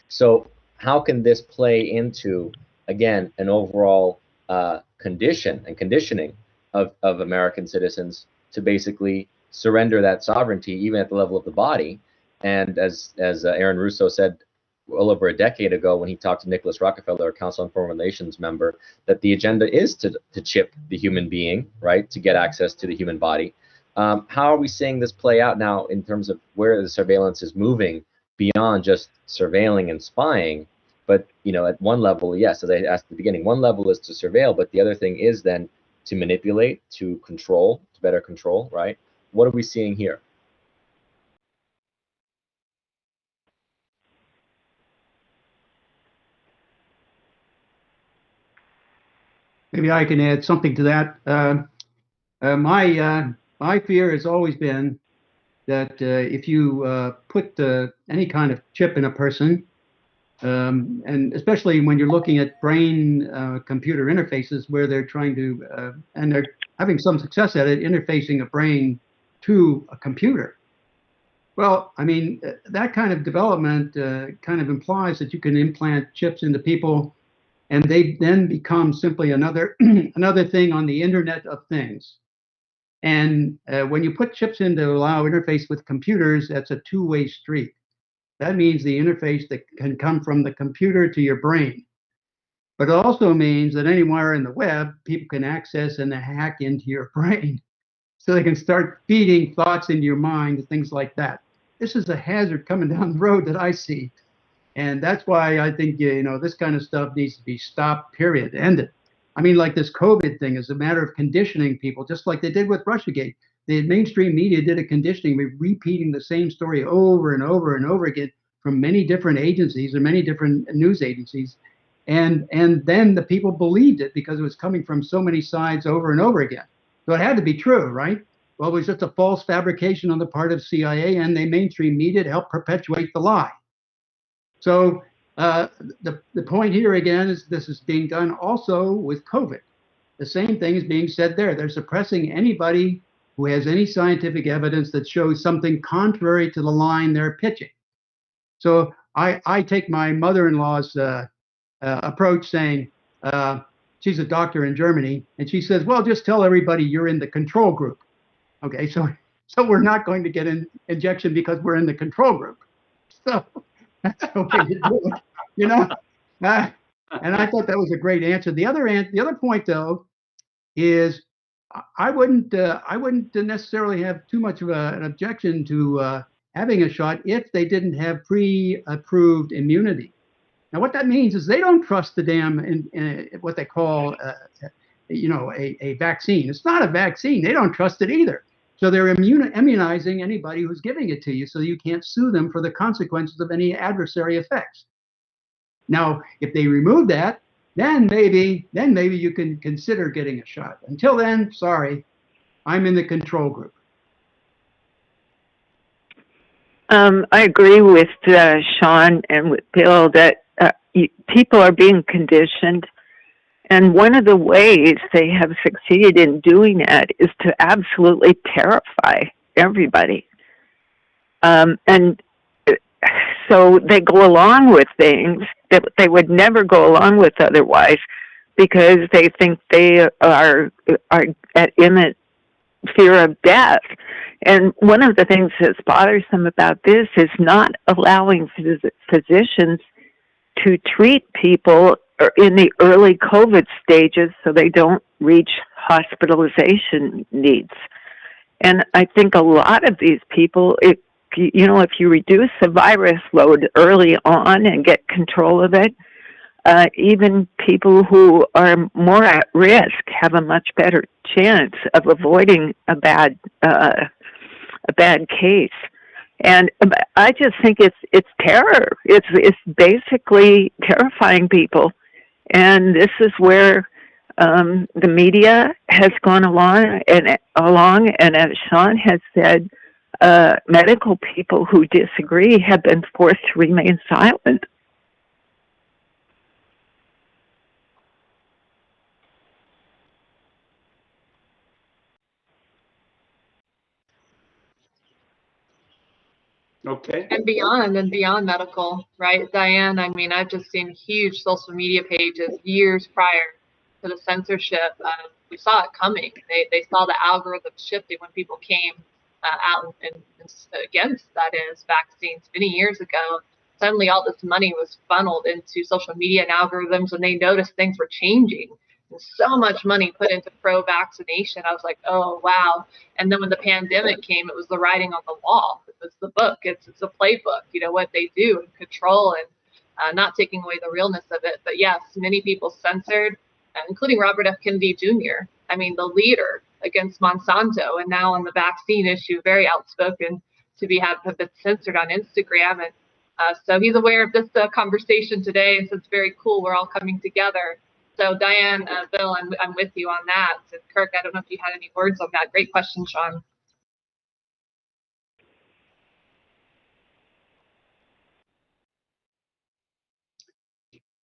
So how can this play into, again, an overall condition and conditioning of American citizens to basically surrender that sovereignty, even at the level of the body? And as Aaron Russo said well over a decade ago when he talked to Nicholas Rockefeller, a Council on Foreign Relations member, that the agenda is to chip the human being, right, to get access to the human body. How are we seeing this play out now in terms of where the surveillance is moving beyond just surveilling and spying? But, you know, at one level, yes, as I asked at the beginning, one level is to surveil, but the other thing is then to manipulate, to control, to better control, right? What are we seeing here? Maybe I can add something to that. My fear has always been that if you put any kind of chip in a person, and especially when you're looking at brain-computer interfaces where they're trying to, and they're having some success at it, interfacing a brain to a computer. Well, I mean, that kind of development kind of implies that you can implant chips into people, and they then become simply another another thing on the Internet of Things. And when you put chips in to allow interface with computers, that's a two-way street. That means the interface that can come from the computer to your brain. But it also means that anywhere in the web, people can access and hack into your brain. So they can start feeding thoughts into your mind, things like that. This is a hazard coming down the road that I see. And that's why I think, you know, this kind of stuff needs to be stopped, period, ended. I mean, like this COVID thing is a matter of conditioning people, just like they did with Russiagate. The mainstream media did a conditioning, repeating the same story over and over and over again from many different agencies and many different news agencies. And then the people believed it because it was coming from so many sides over and over again. So it had to be true, right? Well, it was just a false fabrication on the part of CIA and the mainstream media to help perpetuate the lie. So the point here again is this is being done also with COVID. The same thing is being said there. They're suppressing anybody who has any scientific evidence that shows something contrary to the line they're pitching. So I take my mother-in-law's approach, saying she's a doctor in Germany, and she says, well, just tell everybody you're in the control group. Okay, so we're not going to get an injection because we're in the control group. So that's the way to do it, you know. And I thought that was a great answer. The other point, though, is I wouldn't necessarily have too much of an objection to having a shot if they didn't have pre-approved immunity. Now, what that means is they don't trust the damn in what they call, a vaccine. It's not a vaccine. They don't trust it either. So they're immunizing anybody who's giving it to you, so you can't sue them for the consequences of any adversary effects. Now, if they remove that, then maybe you can consider getting a shot. Until then, sorry, I'm in the control group. I agree with Sean and with Bill that people are being conditioned. And one of the ways they have succeeded in doing that is to absolutely terrify everybody. And so they go along with things that they would never go along with otherwise because they think they are at imminent fear of death. And one of the things that's bothersome about this is not allowing physicians to treat people in the early COVID stages so they don't reach hospitalization needs. And I think a lot of these people, if you reduce the virus load early on and get control of it, even people who are more at risk have a much better chance of avoiding a bad case. And I just think it's terror. It's basically terrifying people, and this is where the media has gone along. And as Sean has said, medical people who disagree have been forced to remain silent. Okay. And beyond medical, right, Diane? I mean, I've just seen huge social media pages years prior to the censorship. We saw it coming. They saw the algorithm shifting when people came out and against, that is, vaccines many years ago. Suddenly all this money was funneled into social media and algorithms, and they noticed things were changing. And so much money put into pro-vaccination. I was like, oh, wow. And then when the pandemic came, it was the writing on the wall. It was the book. It's a playbook, what they do and control, and not taking away the realness of it. But yes, many people censored, including Robert F. Kennedy Jr. I mean, the leader against Monsanto, and now on the vaccine issue, very outspoken to have been censored on Instagram. And so he's aware of this conversation today, and so it's very cool. We're all coming together. So Diane, Bill, I'm with you on that. And Kirk, I don't know if you had any words on that. Great question, Sean.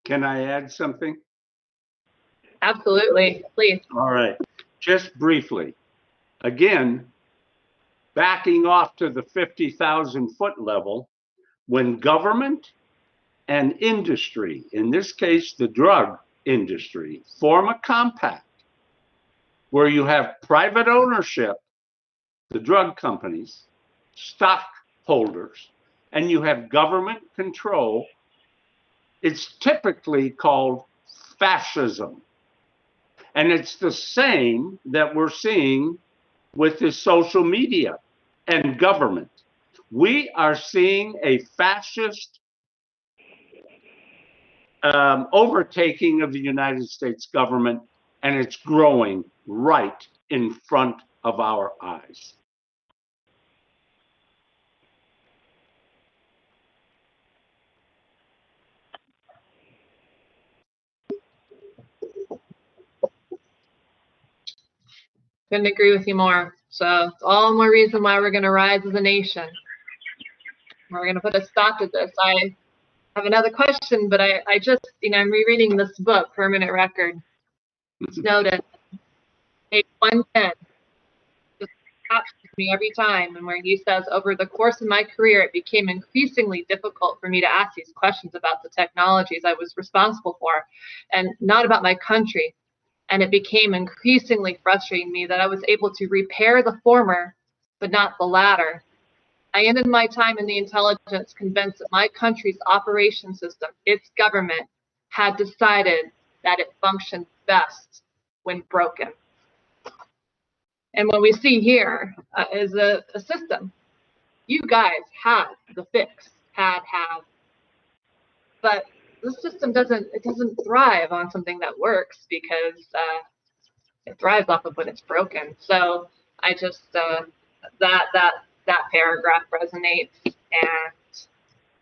Can I add something? Absolutely, please. All right. Just briefly. Again, backing off to the 50,000-foot level, when government and industry, in this case the drug industry, form a compact where you have private ownership, the drug companies, stockholders, and you have government control, it's typically called fascism. And it's the same that we're seeing with the social media and government. We are seeing a fascist overtaking of the United States government, and it's growing right in front of our eyes. Couldn't agree with you more. So it's all more reason why we're going to rise as a nation. We're going to put a stop to this. I have another question, but I just, I'm rereading this book, Permanent Record, Snowden, page 110. Just captures me every time, and where he says, over the course of my career, it became increasingly difficult for me to ask these questions about the technologies I was responsible for, and not about my country. and it became increasingly frustrating me that I was able to repair the former, but not the latter. I ended my time in the intelligence convinced that my country's operation system, its government, had decided that it functioned best when broken. And what we see here is a system. You guys have the fix, have. But the system doesn't thrive on something that works because it thrives off of when it's broken. So I just that paragraph resonates, and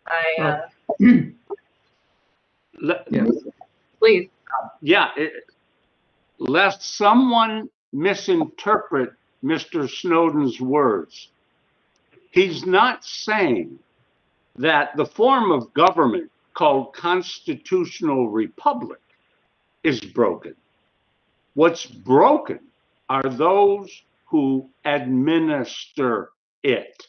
I please. Yeah, lest someone misinterpret Mr. Snowden's words. He's not saying that the form of government called constitutional republic is broken. What's broken are those who administer it.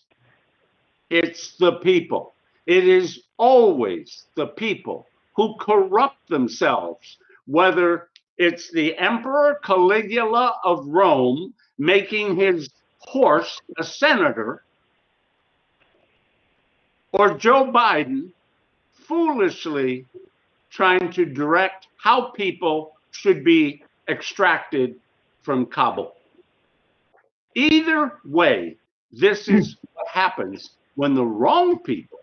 It's the people. It is always the people who corrupt themselves, whether it's the Emperor Caligula of Rome making his horse a senator, or Joe Biden foolishly trying to direct how people should be extracted from Kabul. Either way, this is what happens when the wrong people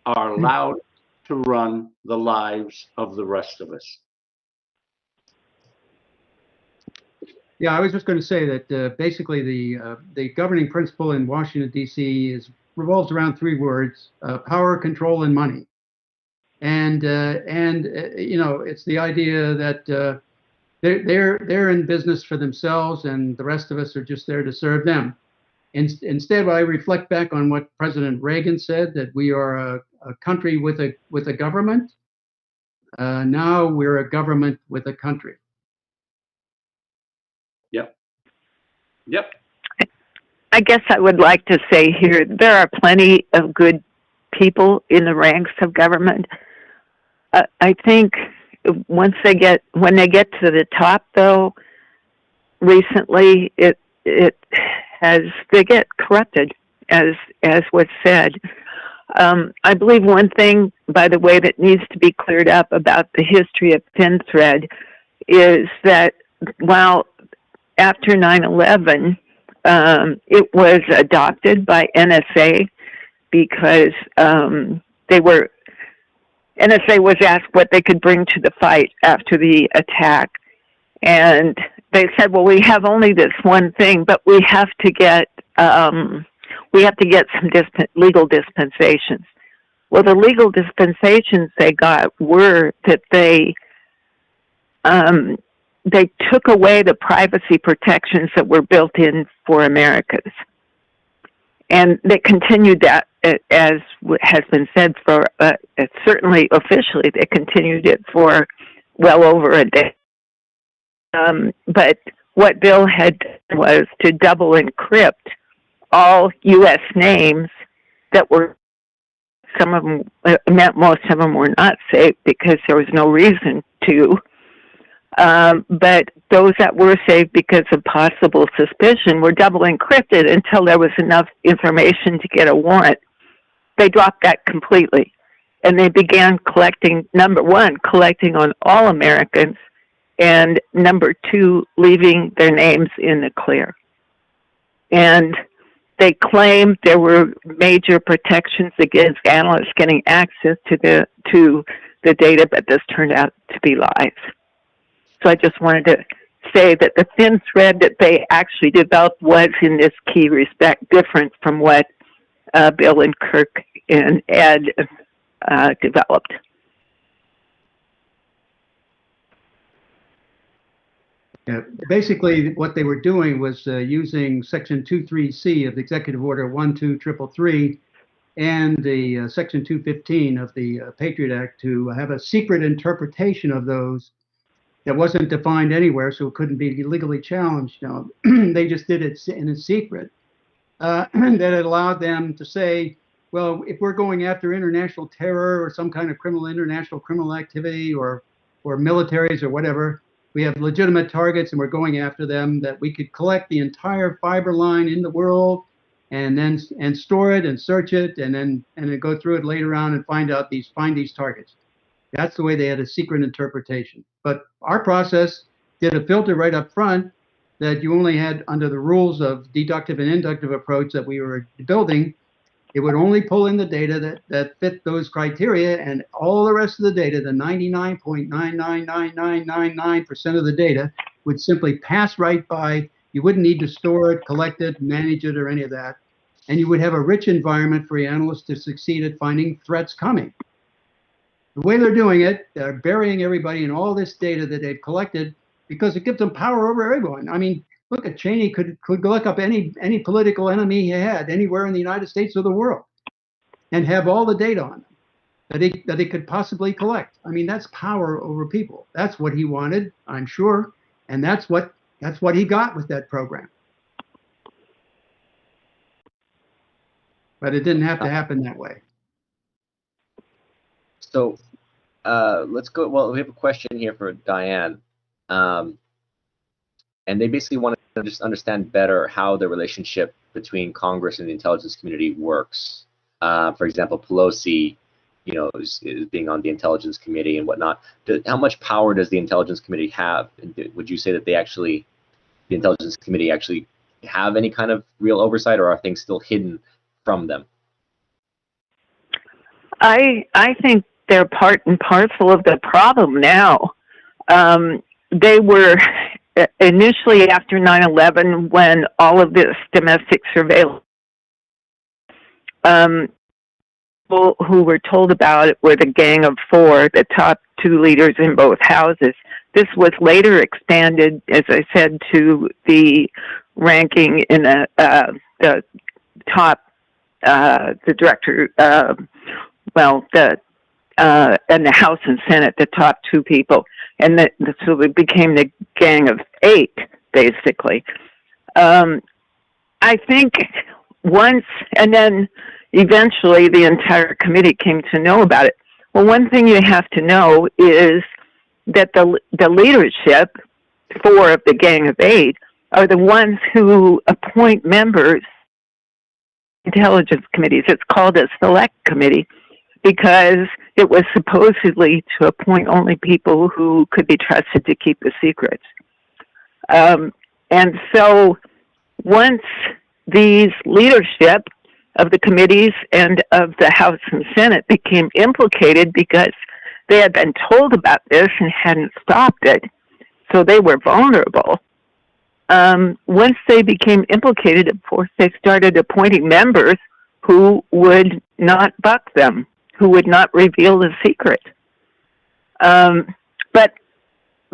are allowed to run the lives of the rest of us. Yeah, I was just going to say that basically the governing principle in Washington, D.C. revolves around three words: power, control, and money. And you know, it's the idea that they're in business for themselves, and the rest of us are just there to serve them. Instead, I reflect back on what President Reagan said, that we are a country with a government. Now we're a government with a country. Yep. I guess I would like to say here, there are plenty of good people in the ranks of government. I think when they get to the top, though, recently they get corrupted, as was said. I believe one thing, by the way, that needs to be cleared up about the history of ThinThread is that while after 9/11, it was adopted by NSA because NSA was asked what they could bring to the fight after the attack, and they said, "Well, we have only this one thing, but we have to get some legal dispensations." Well, the legal dispensations they got were that they took away the privacy protections that were built in for Americans. And they continued that, as has been said, for certainly officially, they continued it for well over a day. But what Bill had done was to double encrypt all U.S. names that were, some of them, most of them were not safe because there was no reason to. But those that were saved because of possible suspicion were double encrypted until there was enough information to get a warrant. They dropped that completely. And they began collecting, number one, collecting on all Americans, and number two, leaving their names in the clear. And they claimed there were major protections against analysts getting access to the data, but this turned out to be lies. So I just wanted to say that the ThinThread that they actually developed was, in this key respect, different from what Bill and Kirk and Ed developed. Yeah, basically, what they were doing was using Section 23C of the Executive Order 12333 and the Section 215 of the Patriot Act to have a secret interpretation of those that wasn't defined anywhere, so it couldn't be legally challenged. No, they just did it in a secret. That it allowed them to say, well, if we're going after international terror or some kind of international criminal activity or militaries or whatever, we have legitimate targets and we're going after them, that we could collect the entire fiber line in the world and then store it and search it and then go through it later on and find these targets. That's the way they had a secret interpretation. But our process did a filter right up front that you only had under the rules of deductive and inductive approach that we were building. It would only pull in the data that fit those criteria, and all the rest of the data, the 99.999999% of the data, would simply pass right by. You wouldn't need to store it, collect it, manage it, or any of that. And you would have a rich environment for your analysts to succeed at finding threats coming. The way they're doing it, they're burying everybody in all this data that they've collected because it gives them power over everyone. I mean, look at Cheney could look up any political enemy he had anywhere in the United States or the world and have all the data on them that he could possibly collect. I mean, that's power over people. That's what he wanted, I'm sure, and that's what he got with that program. But it didn't have to happen that way. So let's go. Well, we have a question here for Diane. And they basically want to just understand better how the relationship between Congress and the intelligence community works. For example, Pelosi, is being on the intelligence committee and whatnot. How much power does the intelligence committee have? Would you say that the intelligence committee actually have any kind of real oversight, or are things still hidden from them? I think they're part and parcel of the problem now. They were initially after 9/11, when all of this domestic surveillance, people who were told about it were the Gang of Four, the top two leaders in both houses. This was later expanded, as I said, to the ranking in the top, the director, and the House and Senate, the top two people. And so it became the Gang of Eight, basically. I think once, and then eventually the entire committee came to know about it. Well, one thing you have to know is that the leadership, four of the Gang of Eight, are the ones who appoint members intelligence committees. It's called a select committee because it was supposedly to appoint only people who could be trusted to keep the secrets. And so once these leadership of the committees and of the House and Senate became implicated because they had been told about this and hadn't stopped it, so they were vulnerable. Once they became implicated, of course, they started appointing members who would not buck them, who would not reveal the secret. But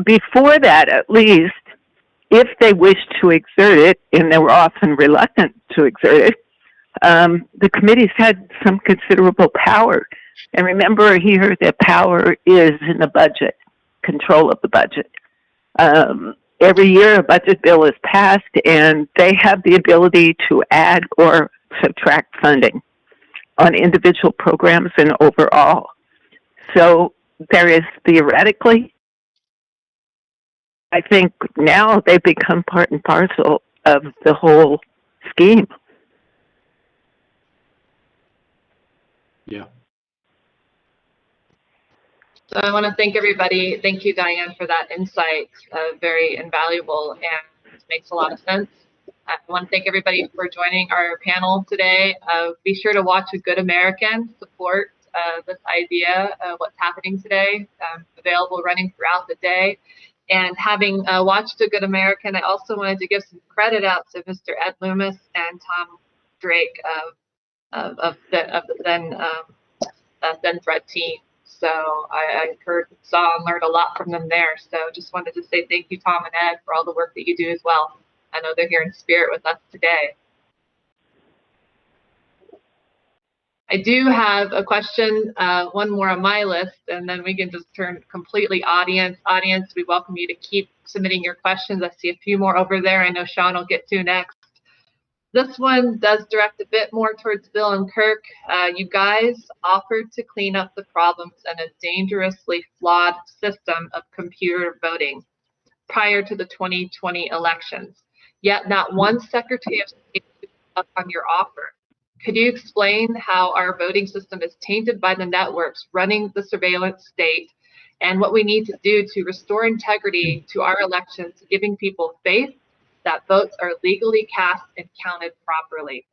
before that, at least, if they wished to exert it, and they were often reluctant to exert it, the committees had some considerable power. And remember here that power is in the budget, control of the budget. Every year a budget bill is passed, and they have the ability to add or subtract funding on individual programs and overall. So there is theoretically, I think now they become part and parcel of the whole scheme. Yeah. So I want to thank everybody. Thank you, Diane, for that insight. Very invaluable and makes a lot of sense. I want to thank everybody for joining our panel today. Be sure to watch A Good American, support this idea of what's happening today, available running throughout the day. And having watched A Good American, I also wanted to give some credit out to Mr. Ed Loomis and Tom Drake of the then Thread team. So I saw and learned a lot from them there. So just wanted to say thank you, Tom and Ed, for all the work that you do as well. I know they're here in spirit with us today. I do have a question, one more on my list, and then we can just turn completely audience. Audience, we welcome you to keep submitting your questions. I see a few more over there. I know Sean will get to next. This one does direct a bit more towards Bill and Kirk. You guys offered to clean up the problems in a dangerously flawed system of computer voting. prior to the 2020 elections, yet not one Secretary of State took up on your offer. Could you explain how our voting system is tainted by the networks running the surveillance state, and what we need to do to restore integrity to our elections, giving people faith that votes are legally cast and counted properly?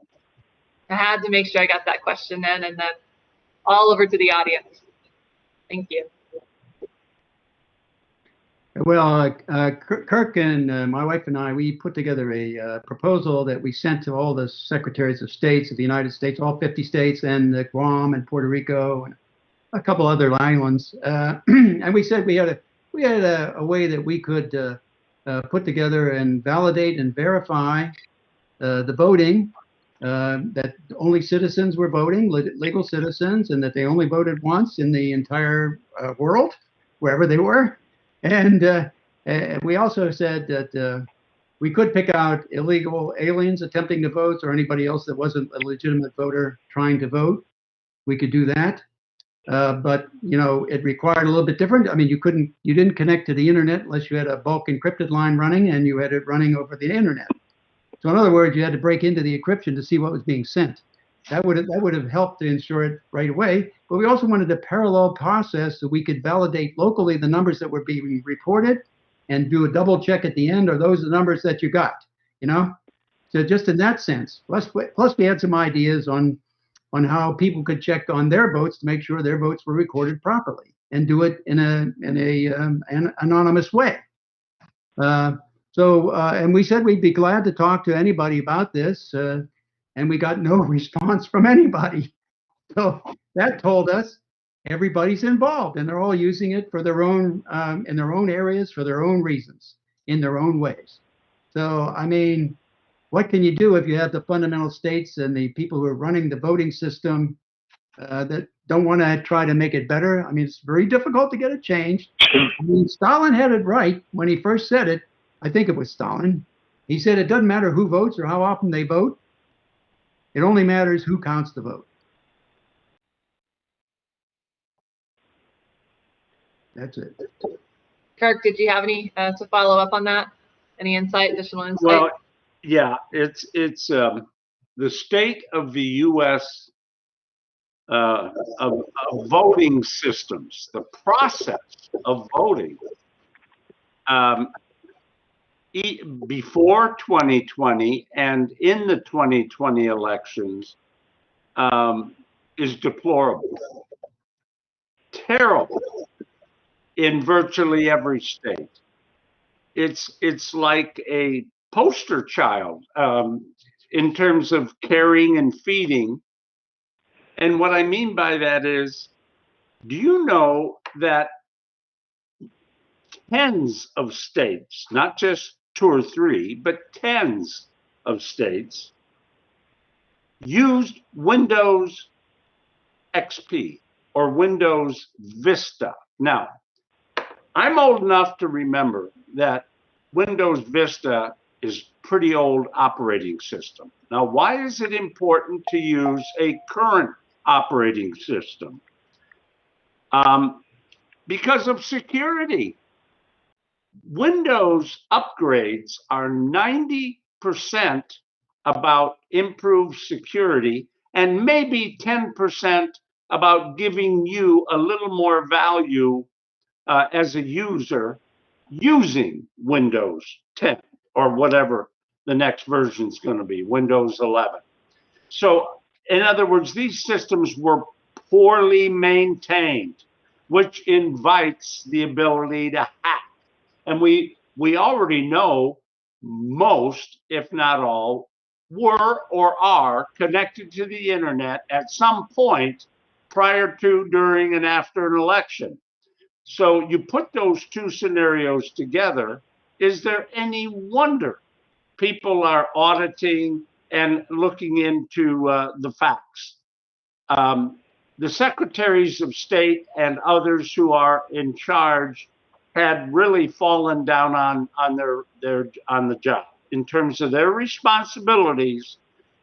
I had to make sure I got that question in, and then all over to the audience. Thank you. Well, Kirk and my wife and I, we put together a proposal that we sent to all the secretaries of states of the United States, all 50 states, and Guam and Puerto Rico and a couple other islands. And we said we had a way that we could put together and validate and verify the voting, that only citizens were voting, legal citizens, and that they only voted once in the entire world, wherever they were. And we also said that we could pick out illegal aliens attempting to vote, or anybody else that wasn't a legitimate voter trying to vote. We could do that. But you know, it required a little bit different. I mean, you didn't connect to the internet unless you had a bulk encrypted line running, and you had it running over the internet. So in other words, you had to break into the encryption to see what was being sent. That would have helped to ensure it right away. But we also wanted a parallel process so we could validate locally the numbers that were being reported and do a double check at the end. Are those the numbers that you got? You know, so just in that sense. Plus we had some ideas on how people could check on their votes to make sure their votes were recorded properly and do it in an anonymous way. And we said we'd be glad to talk to anybody about this. And we got no response from anybody. So that told us everybody's involved and they're all using it for their own, in their own areas, for their own reasons, in their own ways. So, I mean, what can you do if you have the fundamental states and the people who are running the voting system that don't want to try to make it better? I mean, it's very difficult to get it changed. I mean, Stalin had it right when he first said it. I think it was Stalin. He said it doesn't matter who votes or how often they vote. It only matters who counts the vote. That's it. Kirk, did you have any to follow up on that? Any insight, additional insight? Well, yeah, it's the state of the U.S. Of voting systems, the process of voting before 2020 and in the 2020 elections is deplorable, terrible in virtually every state. It's like a poster child in terms of caring and feeding. And what I mean by that is, do you know that tens of states, not just 2 or 3, but tens of states used Windows XP or Windows Vista? Now, I'm old enough to remember that Windows Vista is pretty old operating system. Now, why is it important to use a current operating system? Because of security. Windows upgrades are 90% about improved security and maybe 10% about giving you a little more value as a user using Windows 10 or whatever the next version is going to be, Windows 11. So, in other words, these systems were poorly maintained, which invites the ability to hack. And we already know most, if not all, were or are connected to the internet at some point prior to, during, and after an election. So you put those two scenarios together, is there any wonder people are auditing and looking into the facts? The secretaries of state and others who are in charge had really fallen down on the job in terms of their responsibilities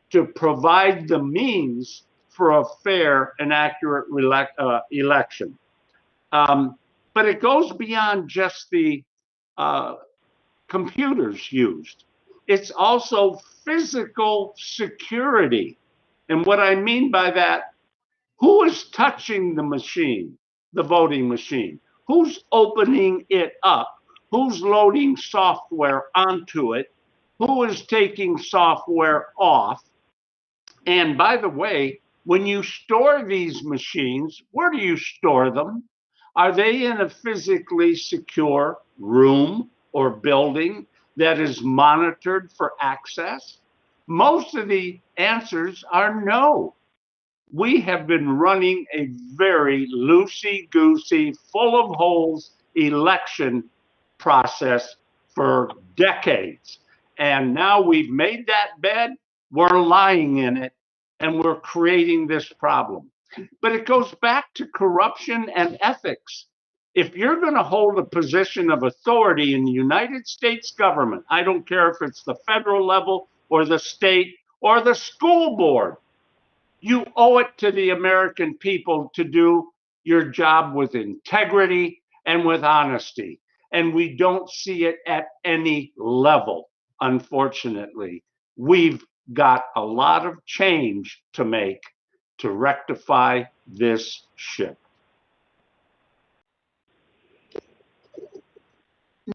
to provide the means for a fair and accurate election. But it goes beyond just the computers used. It's also physical security. And what I mean by that, who is touching the machine, the voting machine? Who's opening it up? Who's loading software onto it? Who is taking software off? And by the way, when you store these machines, where do you store them? Are they in a physically secure room or building that is monitored for access? Most of the answers are no. We have been running a very loosey-goosey, full of holes election process for decades. And now we've made that bed, we're lying in it, and we're creating this problem. But it goes back to corruption and ethics. If you're going to hold a position of authority in the United States government, I don't care if it's the federal level or the state or the school board, you owe it to the American people to do your job with integrity and with honesty. And we don't see it at any level, unfortunately. We've got a lot of change to make to rectify this ship.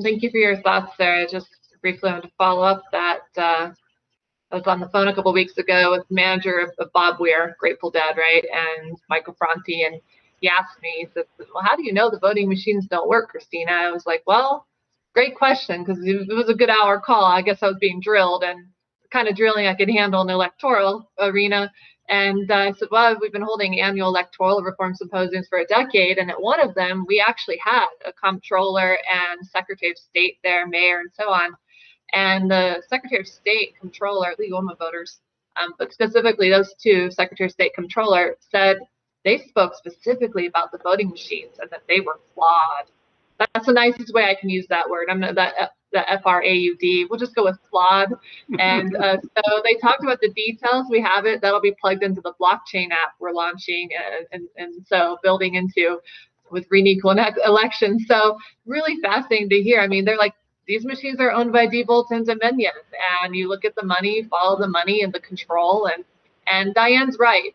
Thank you for your thoughts there. I just briefly wanted to follow up that I was on the phone a couple of weeks ago with the manager of Bob Weir, Grateful Dead, right, and Michael Franti, and he asked me, he said, well, how do you know the voting machines don't work, Christina? I was like, well, great question, because it was a good hour call. I guess I was being drilled, and the kind of drilling I could handle in the electoral arena. And I said, well, we've been holding annual electoral reform symposiums for a decade, and at one of them, we actually had a comptroller and secretary of state there, mayor, and so on. And the Secretary of State, Comptroller, legal women voters, but specifically those two, Secretary of State, Comptroller, said they spoke specifically about the voting machines and that they were flawed. That's the nicest way I can use that word. I'm not the FRAUD. We'll just go with flawed. And so they talked about the details. We have it. That'll be plugged into the blockchain app we're launching, and so building into with free and equal elections. So really fascinating to hear. I mean, they're like, these machines are owned by D. Boltons and Minions, and you look at the money, follow the money and the control, and Diane's right.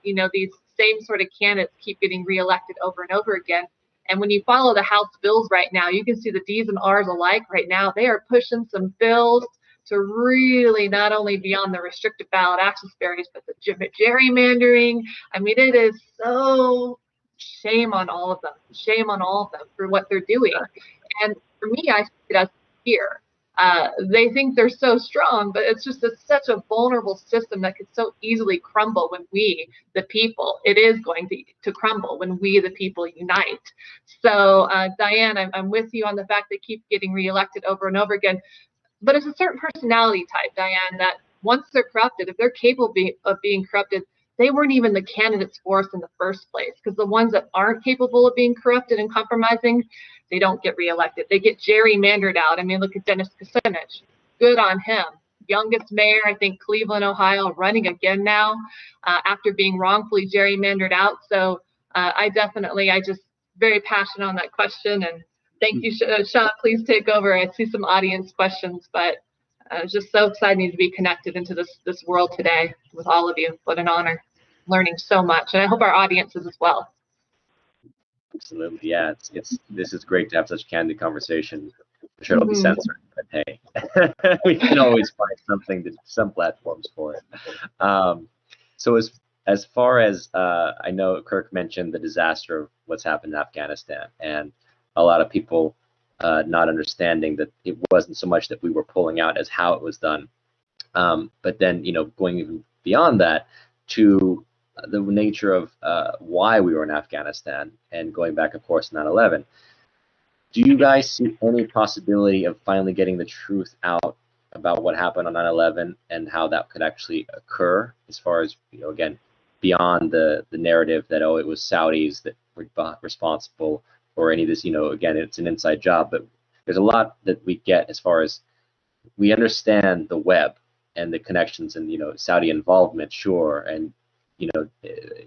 You know, these same sort of candidates keep getting reelected over and over again. And when you follow the House bills right now, you can see the D's and R's alike right now. They are pushing some bills to really not only be on the restricted ballot access barriers, but the gerrymandering. I mean, it is so shame on all of them. Shame on all of them for what they're doing. And for me, I see it as fear. They think they're so strong, but it's just such a vulnerable system that could so easily crumble when we, the people, it is going to crumble when we, the people, unite. So, Diane, I'm with you on the fact they keep getting reelected over and over again. But it's a certain personality type, Diane, that once they're corrupted, if they're capable of being corrupted, they weren't even the candidates for us in the first place, because the ones that aren't capable of being corrupted and compromising, they don't get reelected. They get gerrymandered out. I mean, look at Dennis Kucinich. Good on him. Youngest mayor, I think, Cleveland, Ohio, running again now after being wrongfully gerrymandered out. So I just very passionate on that question. And thank you, Sean. Please take over. I see some audience questions, but it's just so exciting to be connected into this world today with all of you. What an honor. Learning so much. And I hope our audience is as well. Absolutely, yeah. This is great to have such candid conversation. I'm sure it'll be censored, but hey, we can always find some platforms for it. So as far as I know, Kirk mentioned the disaster of what's happened in Afghanistan, and a lot of people not understanding that it wasn't so much that we were pulling out as how it was done, but then going even beyond that to the nature of why we were in Afghanistan, and going back, of course, 9/11. Do you guys see any possibility of finally getting the truth out about what happened on 9/11 and how that could actually occur, as far as, again, beyond the narrative that, oh, it was Saudis that were responsible, or any of this, again, it's an inside job, but there's a lot that we get as far as we understand the web and the connections and, Saudi involvement, sure, and,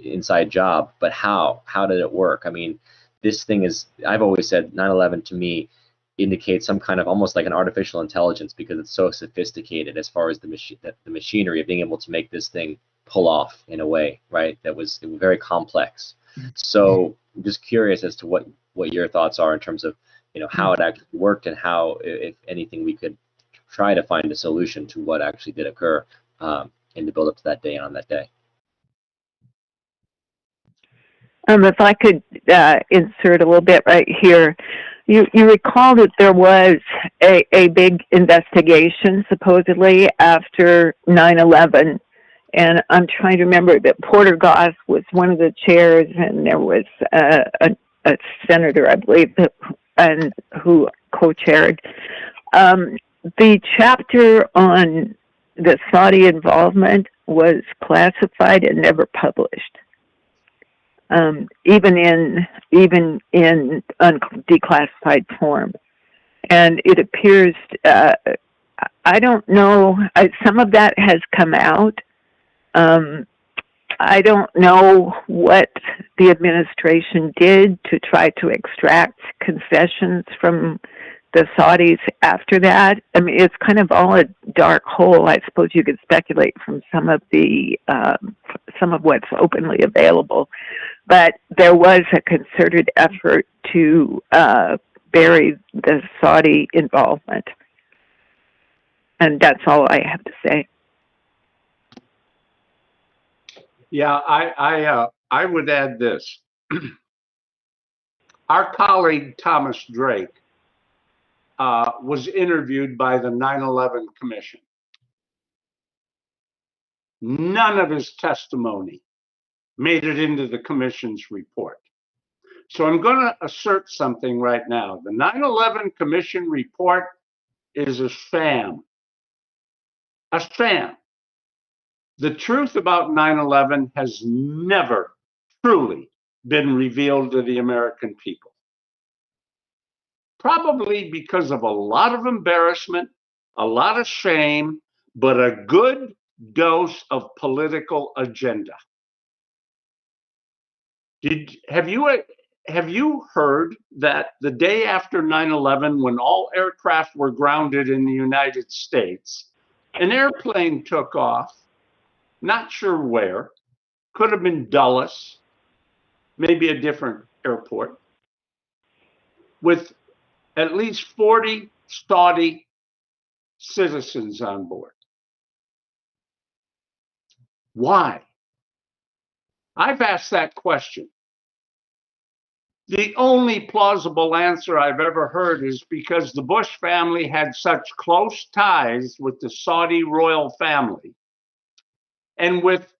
inside job, but how did it work? I mean, this thing is, I've always said 9/11 to me indicates some kind of almost like an artificial intelligence, because it's so sophisticated as far as the machinery of being able to make this thing pull off in a way, right? It was very complex. So I'm just curious as to what your thoughts are in terms of, you know, how it actually worked, and how, if anything, we could try to find a solution to what actually did occur in the build up to that day and on that day. If I could insert a little bit right here, you recall that there was a big investigation supposedly after 9/11, and I'm trying to remember that Porter Goss was one of the chairs, and there was a senator, I believe, and who co-chaired. The chapter on the Saudi involvement was classified and never published. Even in declassified form, and it appears I don't know. Some of that has come out. I don't know what the administration did to try to extract concessions from the Saudis after that. I mean, it's kind of all a dark hole. I suppose you could speculate from some of what's openly available. But there was a concerted effort to bury the Saudi involvement. And that's all I have to say. Yeah, I would add this. Our colleague Thomas Drake was interviewed by the 9/11 Commission. None of his testimony made it into the commission's report. So I'm going to assert something right now. The 9/11 Commission report is a sham. A sham. The truth about 9/11 has never truly been revealed to the American people. Probably because of a lot of embarrassment, a lot of shame, but a good dose of political agenda. Have you heard that the day after 9/11, when all aircraft were grounded in the United States, an airplane took off, not sure where, could have been Dulles, maybe a different airport, with at least 40 Saudi citizens on board? Why? I've asked that question. The only plausible answer I've ever heard is because the Bush family had such close ties with the Saudi royal family, and with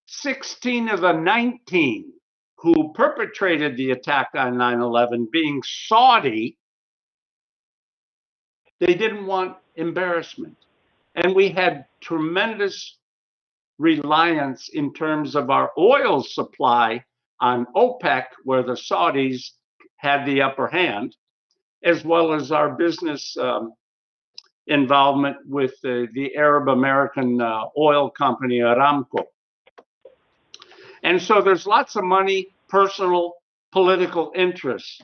16 of the 19 who perpetrated the attack on 9/11 being Saudi, they didn't want embarrassment. And we had tremendous reliance in terms of our oil supply on OPEC, where the Saudis had the upper hand, as well as our business involvement with the Arab American oil company Aramco. And so there's lots of money, personal, political interests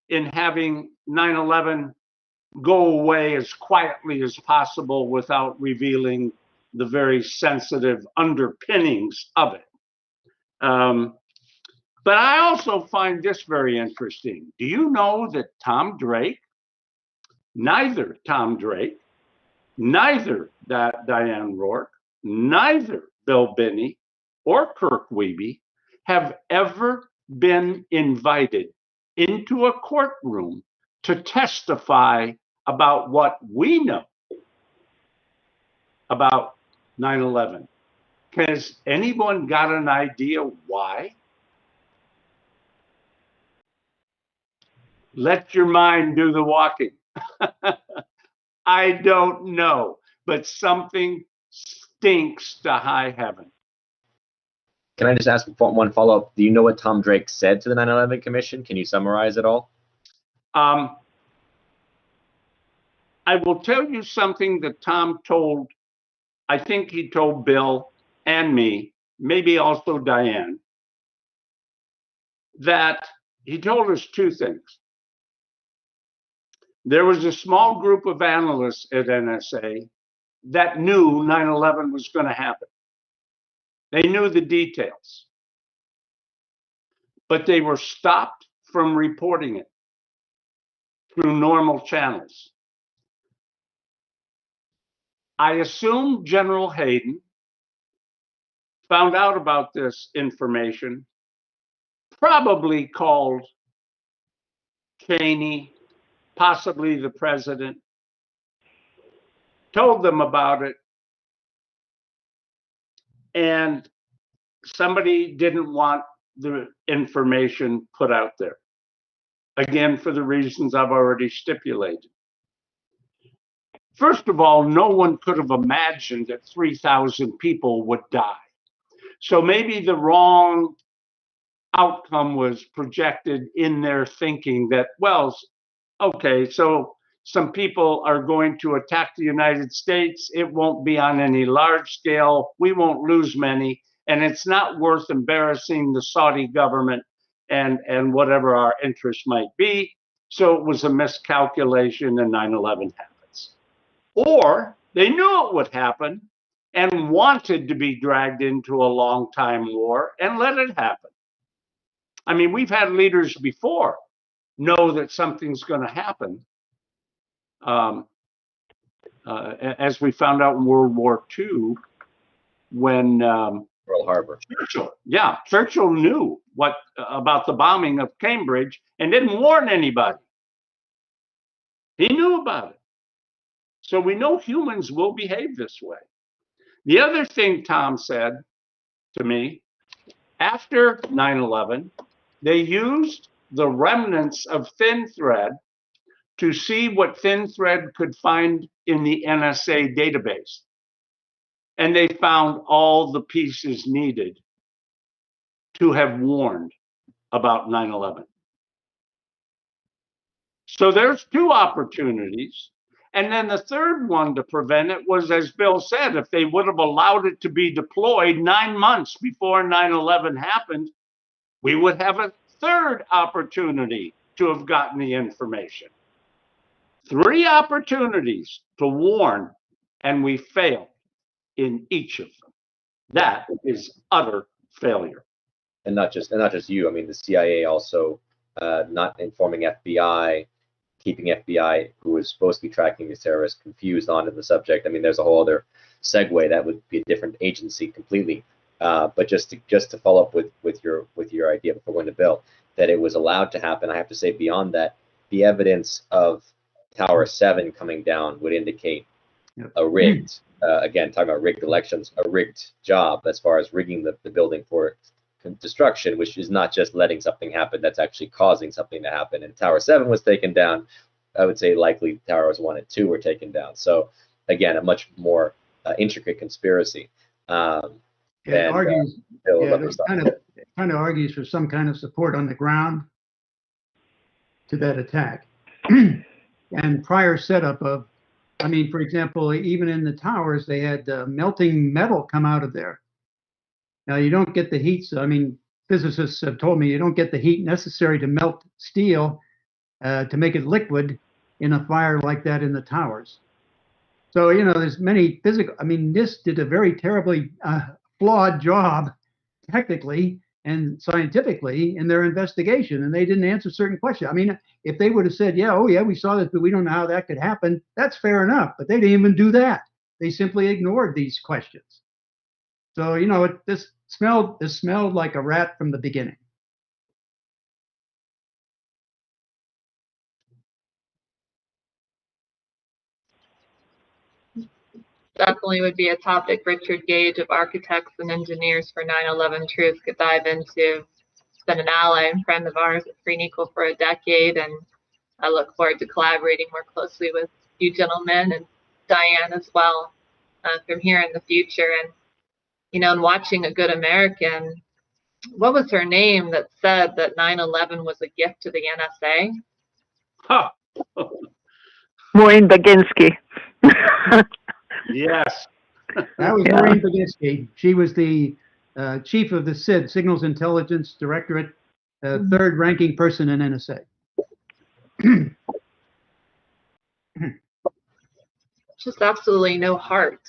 in having 9/11 go away as quietly as possible without revealing the very sensitive underpinnings of it. But I also find this very interesting. Do you know that neither Tom Drake, neither Diane Roark, neither Bill Binney or Kirk Wiebe have ever been invited into a courtroom to testify about what we know about 9/11. Has anyone got an idea why? Let your mind do the walking. I don't know, but something stinks to high heaven. Can I just ask one follow-up? Do you know what Tom Drake said to the 9/11 Commission? Can you summarize it all? I will tell you something that Tom told, I think he told Bill and me, maybe also Diane, that he told us two things. There was a small group of analysts at NSA that knew 9/11 was going to happen. They knew the details, but they were stopped from reporting it through normal channels. I assume General Hayden found out about this information, probably called Cheney, possibly the president, told them about it, and somebody didn't want the information put out there. Again, for the reasons I've already stipulated. First of all, no one could have imagined that 3,000 people would die. So maybe the wrong outcome was projected in their thinking that, well, okay, so some people are going to attack the United States. It won't be on any large scale. We won't lose many. And it's not worth embarrassing the Saudi government and whatever our interests might be. So it was a miscalculation and 9/11 happens. Or they knew it would happen and wanted to be dragged into a long time war and let it happen. I mean, we've had leaders before know that something's going to happen. As we found out in World War II, when Pearl Harbor. Churchill knew what about the bombing of Cambridge and didn't warn anybody. He knew about it. So we know humans will behave this way. The other thing Tom said to me, after 9/11, they used the remnants of Thin Thread to see what Thin Thread could find in the NSA database. And they found all the pieces needed to have warned about 9/11. So there's two opportunities. And then the third one to prevent it was, as Bill said, if they would have allowed it to be deployed 9 months before 9/11 happened, we would have a third opportunity to have gotten the information. 3 opportunities to warn, and we failed in each of them. That is utter failure. And not just you. I mean, the CIA also not informing FBI, keeping FBI, who was supposed to be tracking these terrorists, confused onto the subject. I mean, there's a whole other segue that would be a different agency completely. But just to follow up with your idea before going to Bill, that it was allowed to happen. I have to say, beyond that, the evidence of Tower 7 coming down would indicate a rigged, again, talking about rigged elections, a rigged job as far as rigging the building for destruction, which is not just letting something happen, that's actually causing something to happen. And Tower 7 was taken down. I would say likely Towers 1 and 2 were taken down. So again, a much more intricate conspiracy. It argues, kind of argues for some kind of support on the ground to that attack. And prior setup of, I mean, for example, even in the towers, they had melting metal come out of there. Now, you don't get the heat. So, I mean, physicists have told me you don't get the heat necessary to melt steel to make it liquid in a fire like that in the towers. So, you know, there's many physical, I mean, NIST did a very terribly flawed job technically and scientifically in their investigation, and they didn't answer certain questions. I mean, if they would have said, yeah, oh yeah, we saw this, but we don't know how that could happen, that's fair enough, but they didn't even do that. They simply ignored these questions. So, you know, this smelled like a rat from the beginning. Definitely would be a topic Richard Gage of Architects and Engineers for 9/11 Truth could dive into. He's been an ally and friend of ours at Free and Equal for a decade, and I look forward to collaborating more closely with you gentlemen and Diane as well from here in the future. And, you know, in watching A Good American, what was her name that said that 9/11 was a gift to the NSA? Huh. Maureen Baginski. Yes. That was Maureen Baginski. She was the chief of the SID, Signals Intelligence Directorate, third ranking person in NSA. Just absolutely no heart,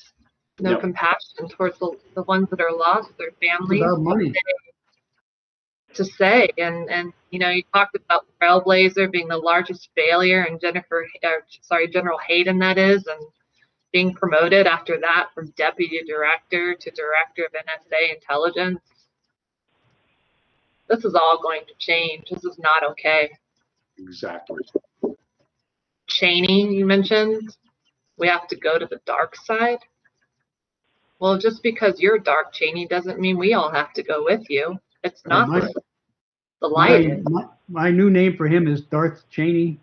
no Yep. compassion towards the ones that are lost, their families. About money. To say, and you know, you talked about Trailblazer being the largest failure, and General Hayden, that is, and being promoted after that from deputy director to director of NSA intelligence. This is all going to change. This is not okay. Exactly. Cheney, you mentioned, we have to go to the dark side. Well, just because you're dark, Cheney, doesn't mean we all have to go with you. It's not the light. My new name for him is Darth Cheney.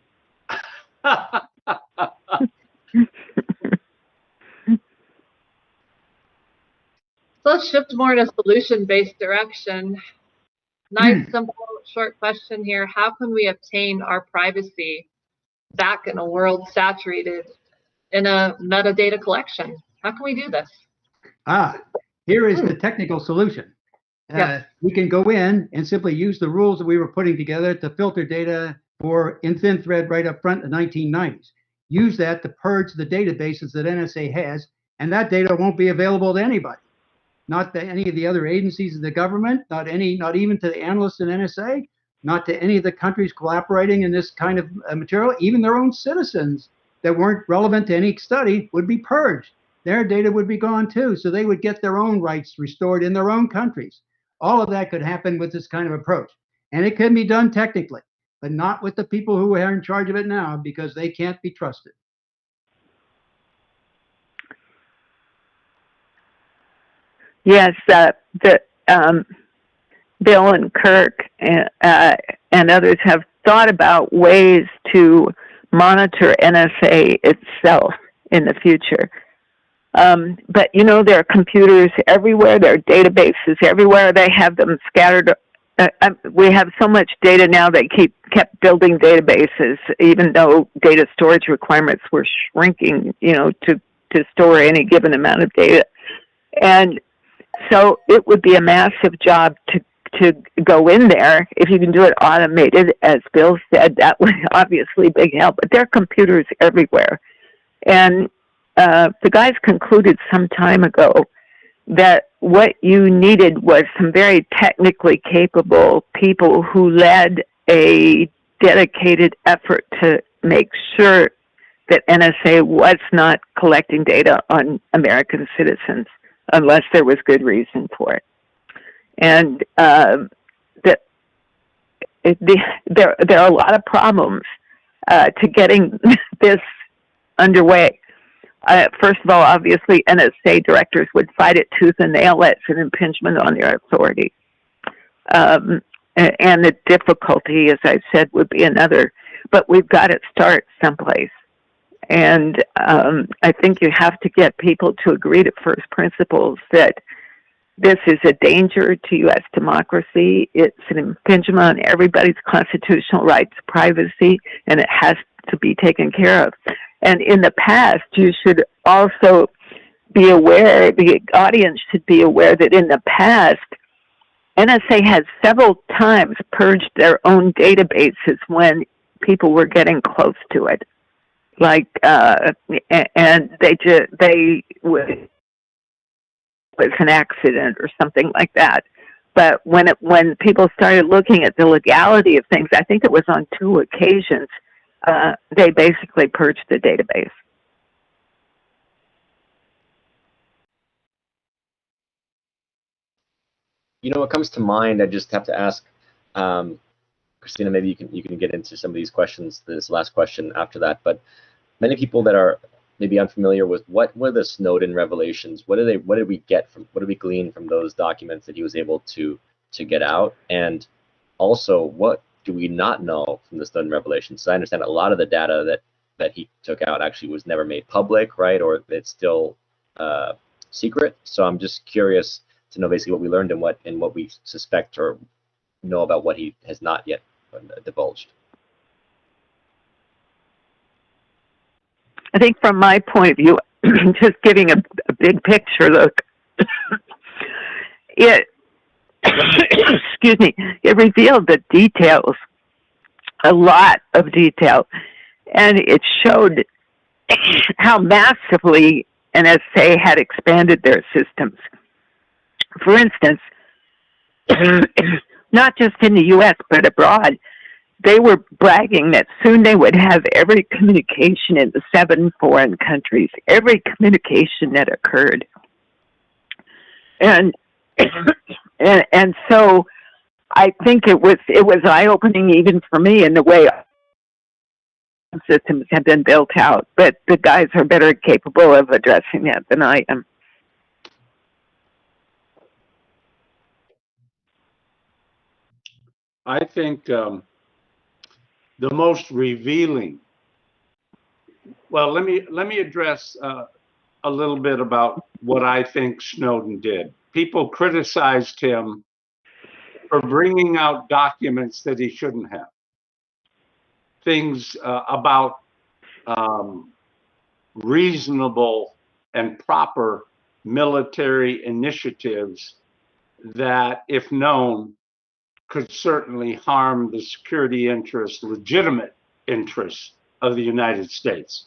So let's shift more in a solution-based direction. Nice, simple, short question here. How can we obtain our privacy back in a world saturated in a metadata collection? How can we do this? Here is the technical solution. We can go in and simply use the rules that we were putting together to filter data in thin thread right up front in the 1990s. Use that to purge the databases that NSA has, and that data won't be available to anybody. Not to any of the other agencies of the government, not even to the analysts in NSA, not to any of the countries collaborating in this kind of material. Even their own citizens that weren't relevant to any study would be purged. Their data would be gone too, so they would get their own rights restored in their own countries. All of that could happen with this kind of approach. And it can be done technically, but not with the people who are in charge of it now, because they can't be trusted. Yes, Bill and Kirk and others have thought about ways to monitor NSA itself in the future. But, you know, there are computers everywhere. There are databases everywhere. They have them scattered. We have so much data now, they kept building databases, even though data storage requirements were shrinking, you know, to store any given amount of data. And so it would be a massive job to go in there. If you can do it automated, as Bill said, that would obviously be big help. But there are computers everywhere. And the guys concluded some time ago that what you needed was some very technically capable people who led a dedicated effort to make sure that NSA was not collecting data on American citizens unless there was good reason for it. And there are a lot of problems to getting this underway. First of all, obviously, NSA directors would fight it tooth and nail. That's an impingement on their authority. And the difficulty, as I said, would be another. But we've got to start someplace. And I think you have to get people to agree to first principles that this is a danger to U.S. democracy. It's an impingement on everybody's constitutional right to privacy, and it has to be taken care of. And in the past, you should also be aware, the audience should be aware that in the past, NSA has several times purged their own databases when people were getting close to it. Like, and they would, it was an accident or something like that. But when people started looking at the legality of things, I think it was on 2 occasions, they basically purged the database. You know, what comes to mind, I just have to ask, Christina, maybe you can get into some of these questions, this last question after that, but many people that are maybe unfamiliar with what were the Snowden revelations, what did we glean from those documents that he was able to get out, and also what do we not know from the Snowden revelations? So I understand a lot of the data that he took out actually was never made public, right, or it's still secret. So I'm just curious to know basically what we learned and what we suspect or know about what he has not yet divulged. I think from my point of view, just giving a big picture look, it excuse me, it revealed the details, a lot of detail, and it showed how massively NSA had expanded their systems. For instance, not just in the U.S., but abroad, they were bragging that soon they would have every communication in the 7 foreign countries, every communication that occurred. And so I think it was eye-opening even for me in the way systems have been built out, but the guys are better capable of addressing that than I am. I think the most revealing. Well, let me address a little bit about what I think Snowden did. People criticized him for bringing out documents that he shouldn't have. Things about reasonable and proper military initiatives that, if known, could certainly harm the security interests, legitimate interests of the United States.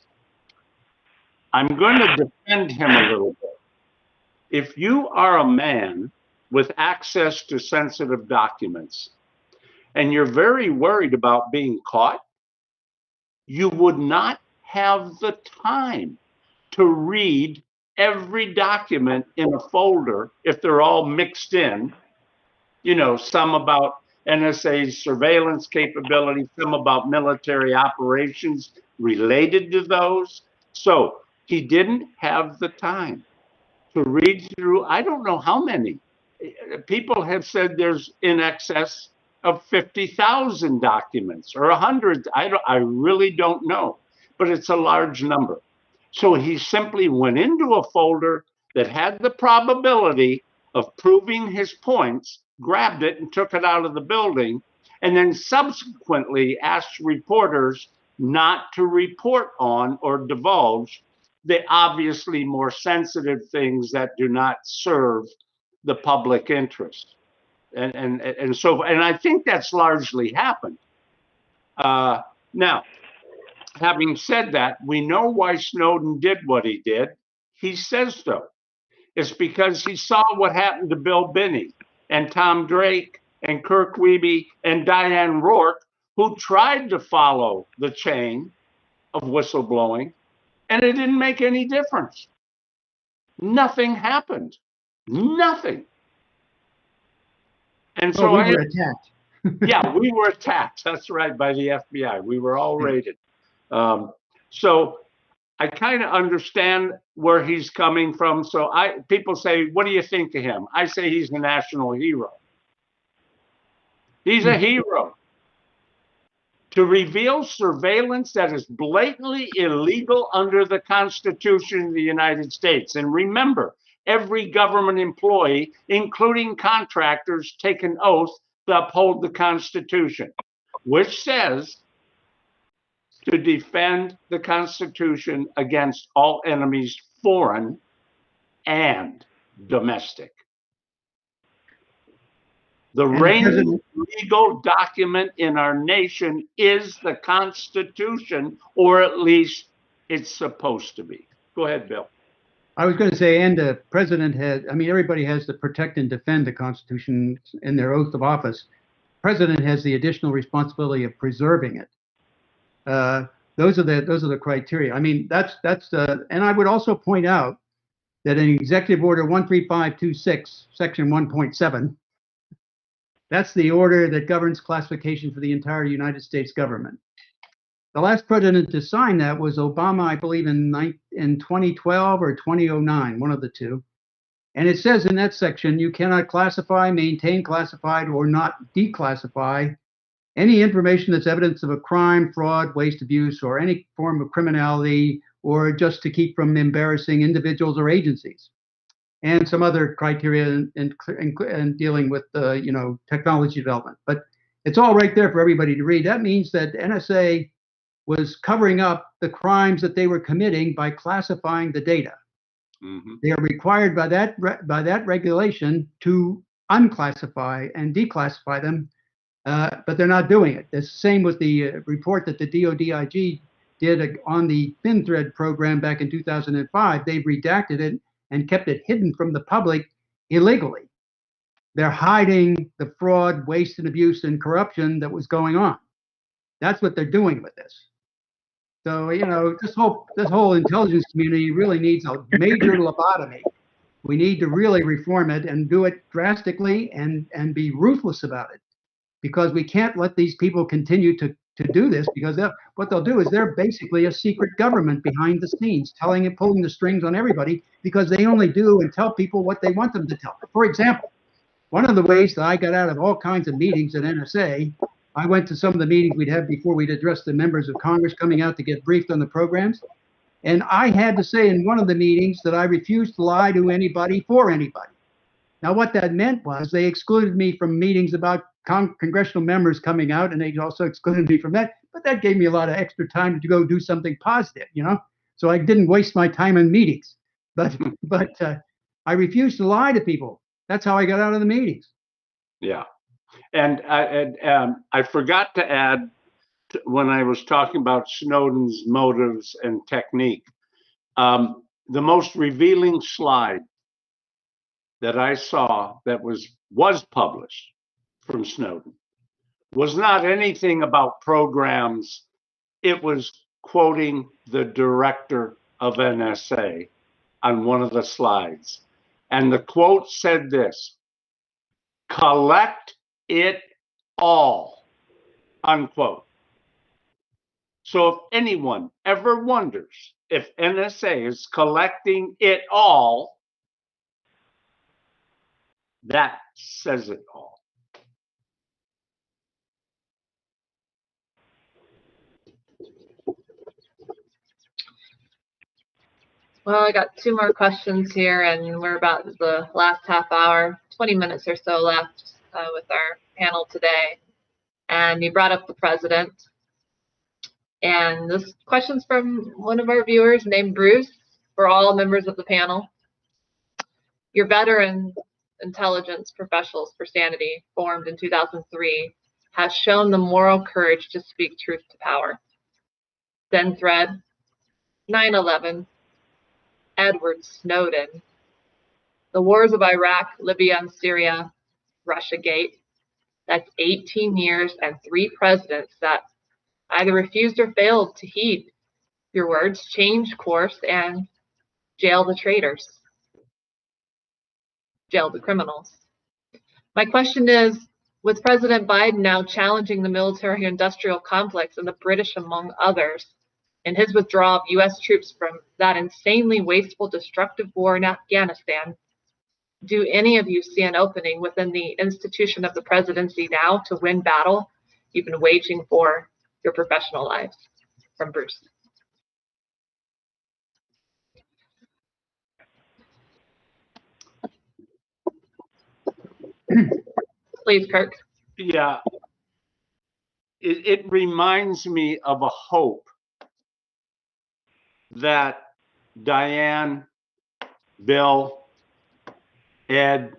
I'm going to defend him a little bit. If you are a man with access to sensitive documents and you're very worried about being caught, you would not have the time to read every document in a folder if they're all mixed in. You know, some about NSA's surveillance capability, some about military operations related to those. So he didn't have the time to read through, I don't know how many. People have said there's in excess of 50,000 documents or 100. I really don't know, but it's a large number. So he simply went into a folder that had the probability of proving his points, grabbed it and took it out of the building, and then subsequently asked reporters not to report on or divulge the obviously more sensitive things that do not serve the public interest. And I think that's largely happened. Now, having said that, we know why Snowden did what he did. He says so. It's because he saw what happened to Bill Binney and Tom Drake and Kirk Wiebe and Diane Roark, who tried to follow the chain of whistleblowing, and it didn't make any difference. Nothing happened. Nothing. And so we were attacked. Yeah, we were attacked. That's right, by the FBI. We were all raided. So I kind of understand where he's coming from. So people say, what do you think of him? I say he's a national hero. He's a hero. To reveal surveillance that is blatantly illegal under the Constitution of the United States. And remember, every government employee, including contractors, take an oath to uphold the Constitution, which says to defend the Constitution against all enemies, foreign and domestic. The reigning legal document in our nation is the Constitution, or at least it's supposed to be. Go ahead, Bill. I was going to say, and the president has, I mean, everybody has to protect and defend the Constitution in their oath of office. The president has the additional responsibility of preserving it. Those are the criteria. I mean, and I would also point out that in Executive Order 13526, Section 1.7, that's the order that governs classification for the entire United States government. The last president to sign that was Obama, I believe, in 2012 or 2009, one of the two. And it says in that section, you cannot classify, maintain classified, or not declassify any information that's evidence of a crime, fraud, waste, abuse, or any form of criminality, or just to keep from embarrassing individuals or agencies. And some other criteria in dealing with technology development. But it's all right there for everybody to read. That means that NSA was covering up the crimes that they were committing by classifying the data. Mm-hmm. They are required by that regulation to unclassify and declassify them, but they're not doing it. The same with the report that the DODIG did on the thin thread program back in 2005. They've redacted it and kept it hidden from the public illegally. They're hiding the fraud, waste, and abuse and corruption that was going on. That's what they're doing with this. So, you know, this whole intelligence community really needs a major lobotomy. We need to really reform it and do it drastically and be ruthless about it, because we can't let these people continue to do this, because what they'll do is they're basically a secret government behind the scenes, telling and pulling the strings on everybody, because they only do and tell people what they want them to tell. For example, one of the ways that I got out of all kinds of meetings at NSA, I went to some of the meetings we'd have before we'd address the members of Congress coming out to get briefed on the programs. And I had to say in one of the meetings that I refused to lie to anybody for anybody. Now, what that meant was they excluded me from meetings about congressional members coming out, and they also excluded me from that. But that gave me a lot of extra time to go do something positive, you know? So I didn't waste my time in meetings. But I refused to lie to people. That's how I got out of the meetings. Yeah. And I forgot to add, when I was talking about Snowden's motives and technique, the most revealing slide that I saw that was published from Snowden was not anything about programs. It was quoting the director of NSA on one of the slides. And the quote said this: "Collect it all," unquote. So if anyone ever wonders if NSA is collecting it all, that says it all. Well, I got 2 more questions here, and we're about the last half hour, 20 minutes or so left with our panel today. And you brought up the president. And this question's from one of our viewers named Bruce, for all members of the panel. Your veteran intelligence professionals for sanity, formed in 2003, has shown the moral courage to speak truth to power. Thin thread, 9/11, Edward Snowden, the wars of Iraq, Libya, and Syria, Russiagate. That's 18 years and 3 presidents that either refused or failed to heed your words, change course, and jail the traitors, jail the criminals. My question is, with President Biden now challenging the military-industrial complex and the British, among others, in his withdrawal of U.S. troops from that insanely wasteful, destructive war in Afghanistan, do any of you see an opening within the institution of the presidency now to win battle you've been waging for your professional lives? From Bruce. Please, Kirk. Yeah. It reminds me of a hope that Diane, Bill, Ed,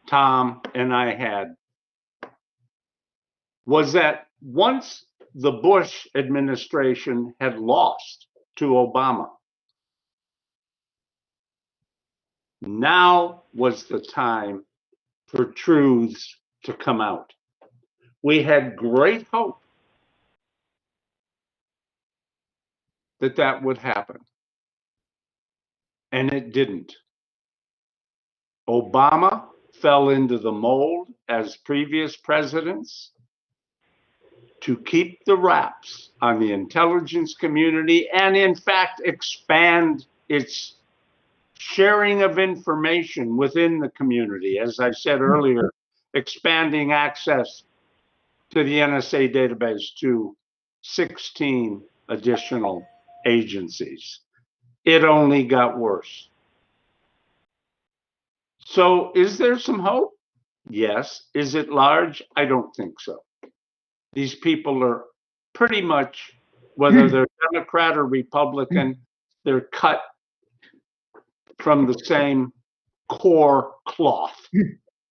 Tom, and I had, was that once the Bush administration had lost to Obama, now was the time for truths to come out. We had great hope that that would happen, and it didn't. Obama fell into the mold, as previous presidents, to keep the wraps on the intelligence community and, in fact, expand its sharing of information within the community. As I said earlier, expanding access to the NSA database to 16 additional agencies. It only got worse. So is there some hope? Yes. Is it large? I don't think so. These people are pretty much, whether they're Democrat or Republican, they're cut from the same core cloth,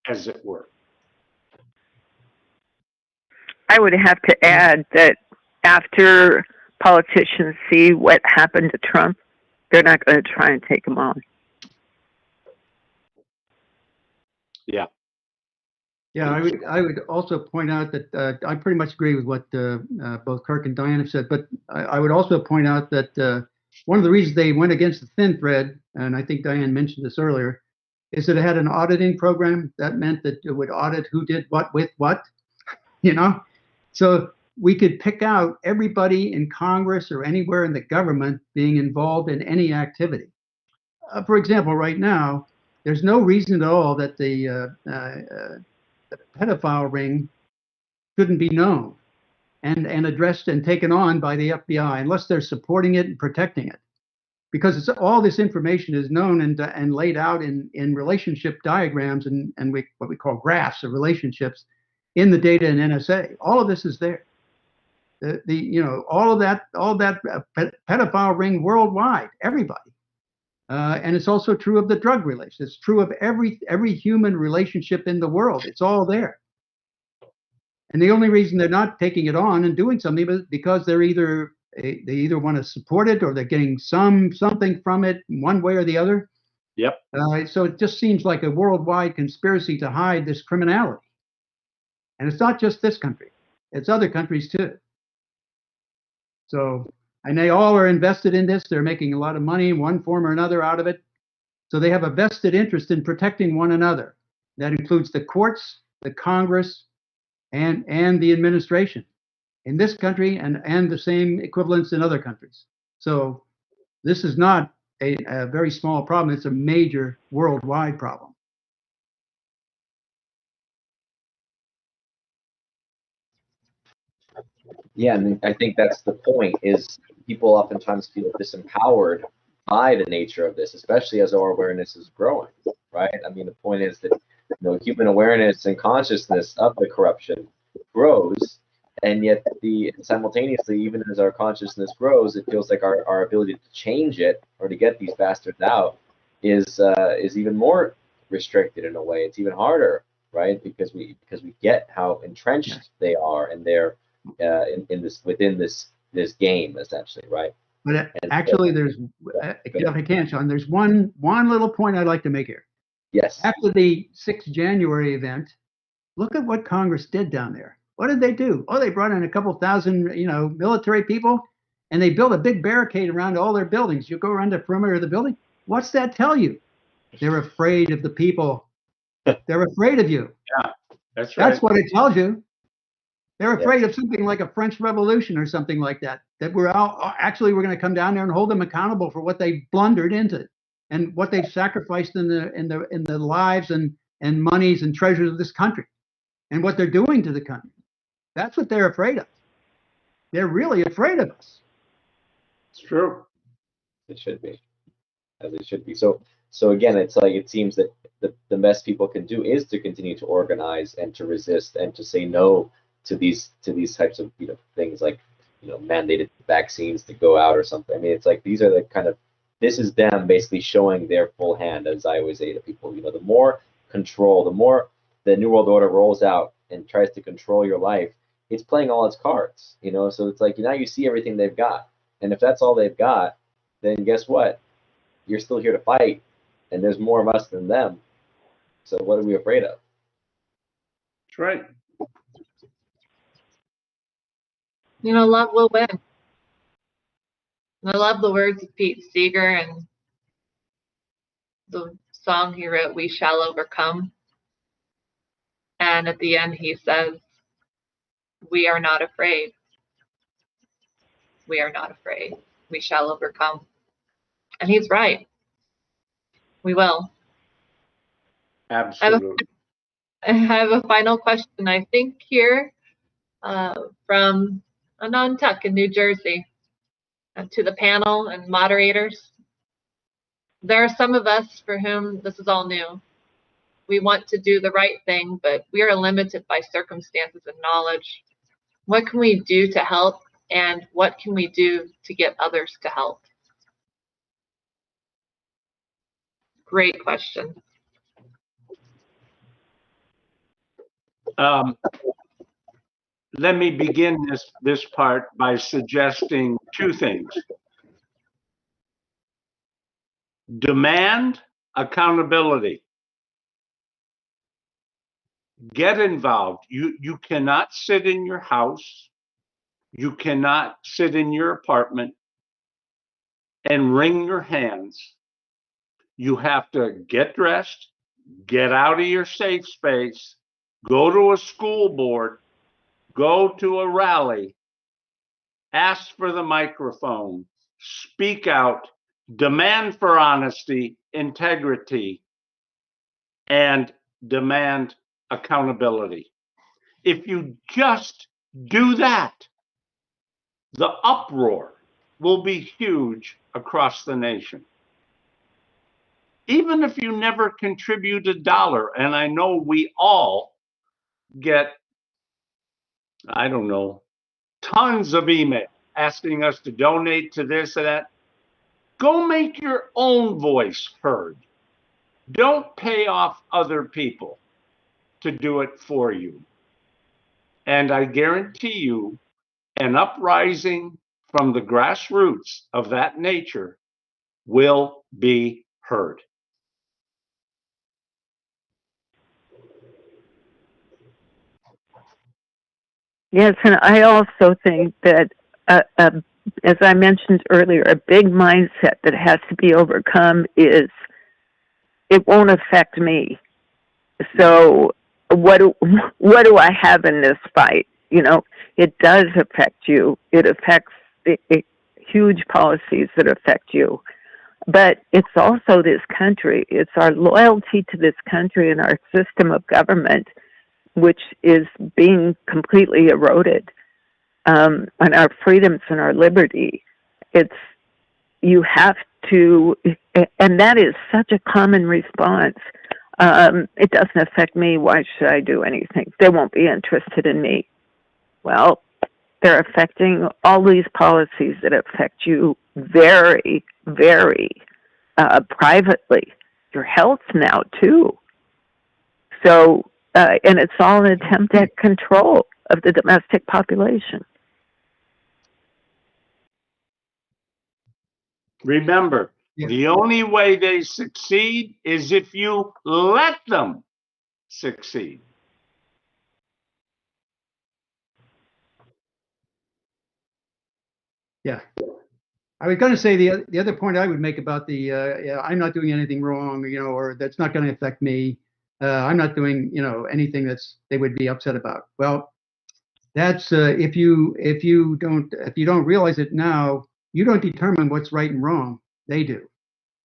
as it were. I would have to add that after politicians see what happened to Trump, they're not going to try and take him on. Yeah. Yeah, I would also point out that I pretty much agree with what both Kirk and Diane have said, but I would also point out that one of the reasons they went against the thin thread, and I think Diane mentioned this earlier, is that it had an auditing program. That meant that it would audit who did what with what, you know? So we could pick out everybody in Congress or anywhere in the government being involved in any activity. For example, right now, there's no reason at all that the pedophile ring shouldn't be known and addressed and taken on by the FBI unless they're supporting it and protecting it. Because all this information is known and laid out in relationship diagrams and what we call graphs of relationships in the data in NSA. All of this is there. All of that pedophile ring worldwide, everybody. And it's also true of the drug relations. It's true of every human relationship in the world. It's all there. And the only reason they're not taking it on and doing something is because they either want to support it or they're getting something from it one way or the other. Yep. So it just seems like a worldwide conspiracy to hide this criminality. And it's not just this country; it's other countries too. So, and they all are invested in this. They're making a lot of money in one form or another out of it. So they have a vested interest in protecting one another. That includes the courts, the Congress, and the administration in this country and the same equivalents in other countries. So this is not a very small problem. It's a major worldwide problem. Yeah, and I think that's the point, is people oftentimes feel disempowered by the nature of this, especially as our awareness is growing, right? I mean, the point is that human awareness and consciousness of the corruption grows, and yet simultaneously, even as our consciousness grows, it feels like our ability to change it or to get these bastards out is even more restricted in a way. It's even harder, right? Because we get how entrenched they are and they're within this game, essentially, right? But actually, there's if I can, Sean, there's one little point I'd like to make here. Yes. After the 6th January event, look at what Congress did down there. What did they do? Oh, they brought in a couple thousand, military people, and they built a big barricade around all their buildings. You go around the perimeter of the building. What's that tell you? They're afraid of the people. They're afraid of you. Yeah, that's right. That's what it tells you. They're afraid of something like a French Revolution or something like that. That we're going to come down there and hold them accountable for what they blundered into and what they've sacrificed in the lives and monies and treasures of this country, and what they're doing to the country. That's what they're afraid of. They're really afraid of us. It's true. It should be, as it should be. So again, it's like it seems that the best people can do is to continue to organize and to resist and to say no to these types of things like mandated vaccines to go out or something. I mean, it's like these are the kind of, this is them basically showing their full hand, as I always say to people. The more control, the more the New World Order rolls out and tries to control your life, it's playing all its cards. So it's like now you see everything they've got, and if that's all they've got, then guess what? You're still here to fight, and there's more of us than them. So what are we afraid of? That's right. Love will win. I love the words of Pete Seeger and the song he wrote, "We Shall Overcome." And at the end, he says, "We are not afraid. We are not afraid. We shall overcome." And he's right. We will. Absolutely. I have a final question, I think, here from Anantuck in New Jersey to the panel and moderators. There are some of us for whom this is all new. We want to do the right thing, but we are limited by circumstances and knowledge. What can we do to help, and what can we do to get others to help? Great question. let me begin this part by suggesting two things. Demand accountability. Get involved. You cannot sit in your house. You cannot sit in your apartment and wring your hands. You have to get dressed, get out of your safe space, go to a school board, go to a rally, ask for the microphone, speak out, demand for honesty, integrity, and demand accountability. If you just do that, the uproar will be huge across the nation. Even if you never contribute $1, and I know we all get, I don't know, tons of email asking us to donate to this and that, go make your own voice heard. Don't pay off other people to do it for you. And I guarantee you, an uprising from the grassroots of that nature will be heard. Yes, and I also think that, as I mentioned earlier, a big mindset that has to be overcome is it won't affect me. So what do I have in this fight? You know, it does affect you. It affects huge policies that affect you. But it's also this country. It's our loyalty to this country and our system of government, which is being completely eroded, and our freedoms and our liberty. You have to, and that is such a common response. It doesn't affect me. Why should I do anything? They won't be interested in me. Well, they're affecting all these policies that affect you very, very privately. Your health now, too. So, and it's all an attempt at control of the domestic population. Remember, the only way they succeed is if you let them succeed. Yeah. I was going to say the other point I would make about I'm not doing anything wrong, or that's not going to affect me. I'm not doing, anything they would be upset about. Well, that's if you don't realize it now, you don't determine what's right and wrong. They do.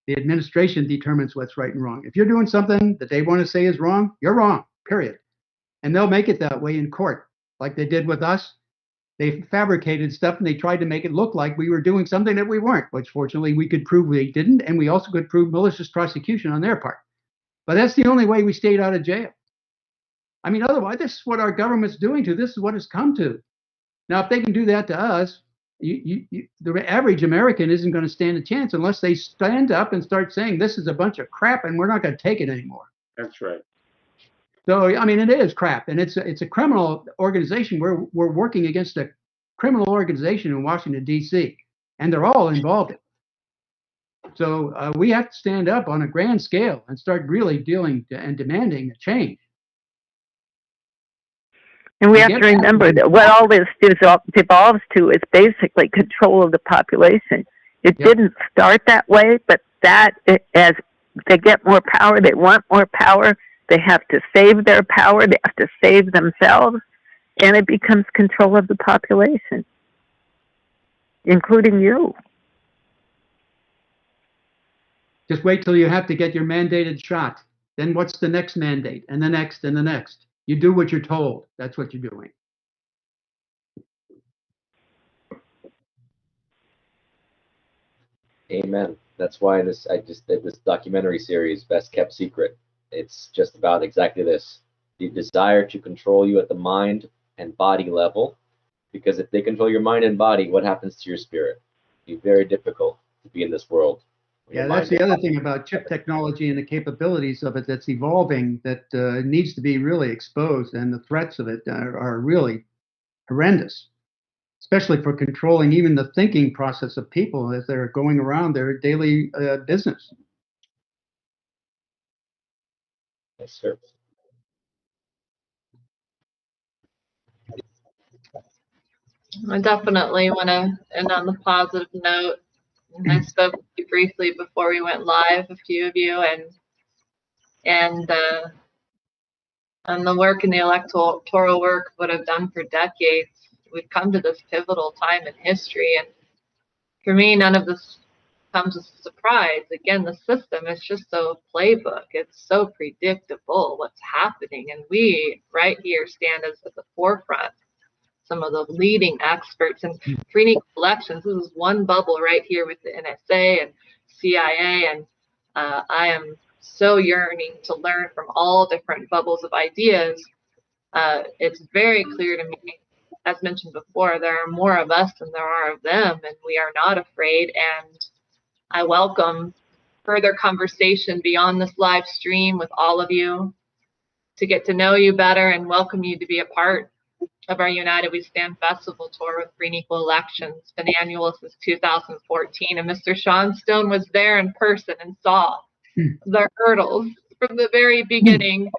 The administration determines what's right and wrong. If you're doing something that they want to say is wrong, you're wrong, period. And they'll make it that way in court, like they did with us. They fabricated stuff and they tried to make it look like we were doing something that we weren't, which fortunately we could prove we didn't. And we also could prove malicious prosecution on their part. But that's the only way we stayed out of jail. I mean, otherwise, this is what our government's doing to. This is what it's come to. Now, if they can do that to us, the average American isn't going to stand a chance unless they stand up and start saying this is a bunch of crap and we're not going to take it anymore. That's right. So, I mean, it is crap, and it's a criminal organization. We're working against a criminal organization in Washington, D.C., and they're all involved in it. So we have to stand up on a grand scale and start really dealing and demanding a change. And we have to remember that what all this devolves to is basically control of the population. It didn't start that way, but as they get more power, they want more power. They have to save their power. They have to save themselves. And it becomes control of the population, including you. Just wait till you have to get your mandated shot. Then what's the next mandate? And the next and the next. You do what you're told. That's what you're doing. Amen. That's why I just did this documentary series, Best Kept Secret. It's just about exactly this: the desire to control you at the mind and body level. Because if they control your mind and body, what happens to your spirit? It's very difficult to be in this world. Yeah, that's the other thing about chip technology and the capabilities of it that's evolving that needs to be really exposed, and the threats of it are really horrendous, especially for controlling even the thinking process of people as they're going around their daily business. Yes, sir. I definitely want to end on the positive note. And I spoke to you briefly before we went live, a few of you, and the work and the electoral work what I've done for decades. We've come to this pivotal time in history, and for me, none of this comes as a surprise. Again, the system is just so playbook. It's so predictable what's happening, and we right here stand as at the forefront. Some of the leading experts in free and equal elections. This is one bubble right here with the NSA and CIA, and I am so yearning to learn from all different bubbles of ideas. It's very clear to me, as mentioned before, there are more of us than there are of them, and we are not afraid. And I welcome further conversation beyond this live stream with all of you to get to know you better and welcome you to be a part of our United We Stand Festival tour with Free and Equal Elections, been annual since 2014. And Mr. Sean Stone was there in person and saw the hurdles from the very beginning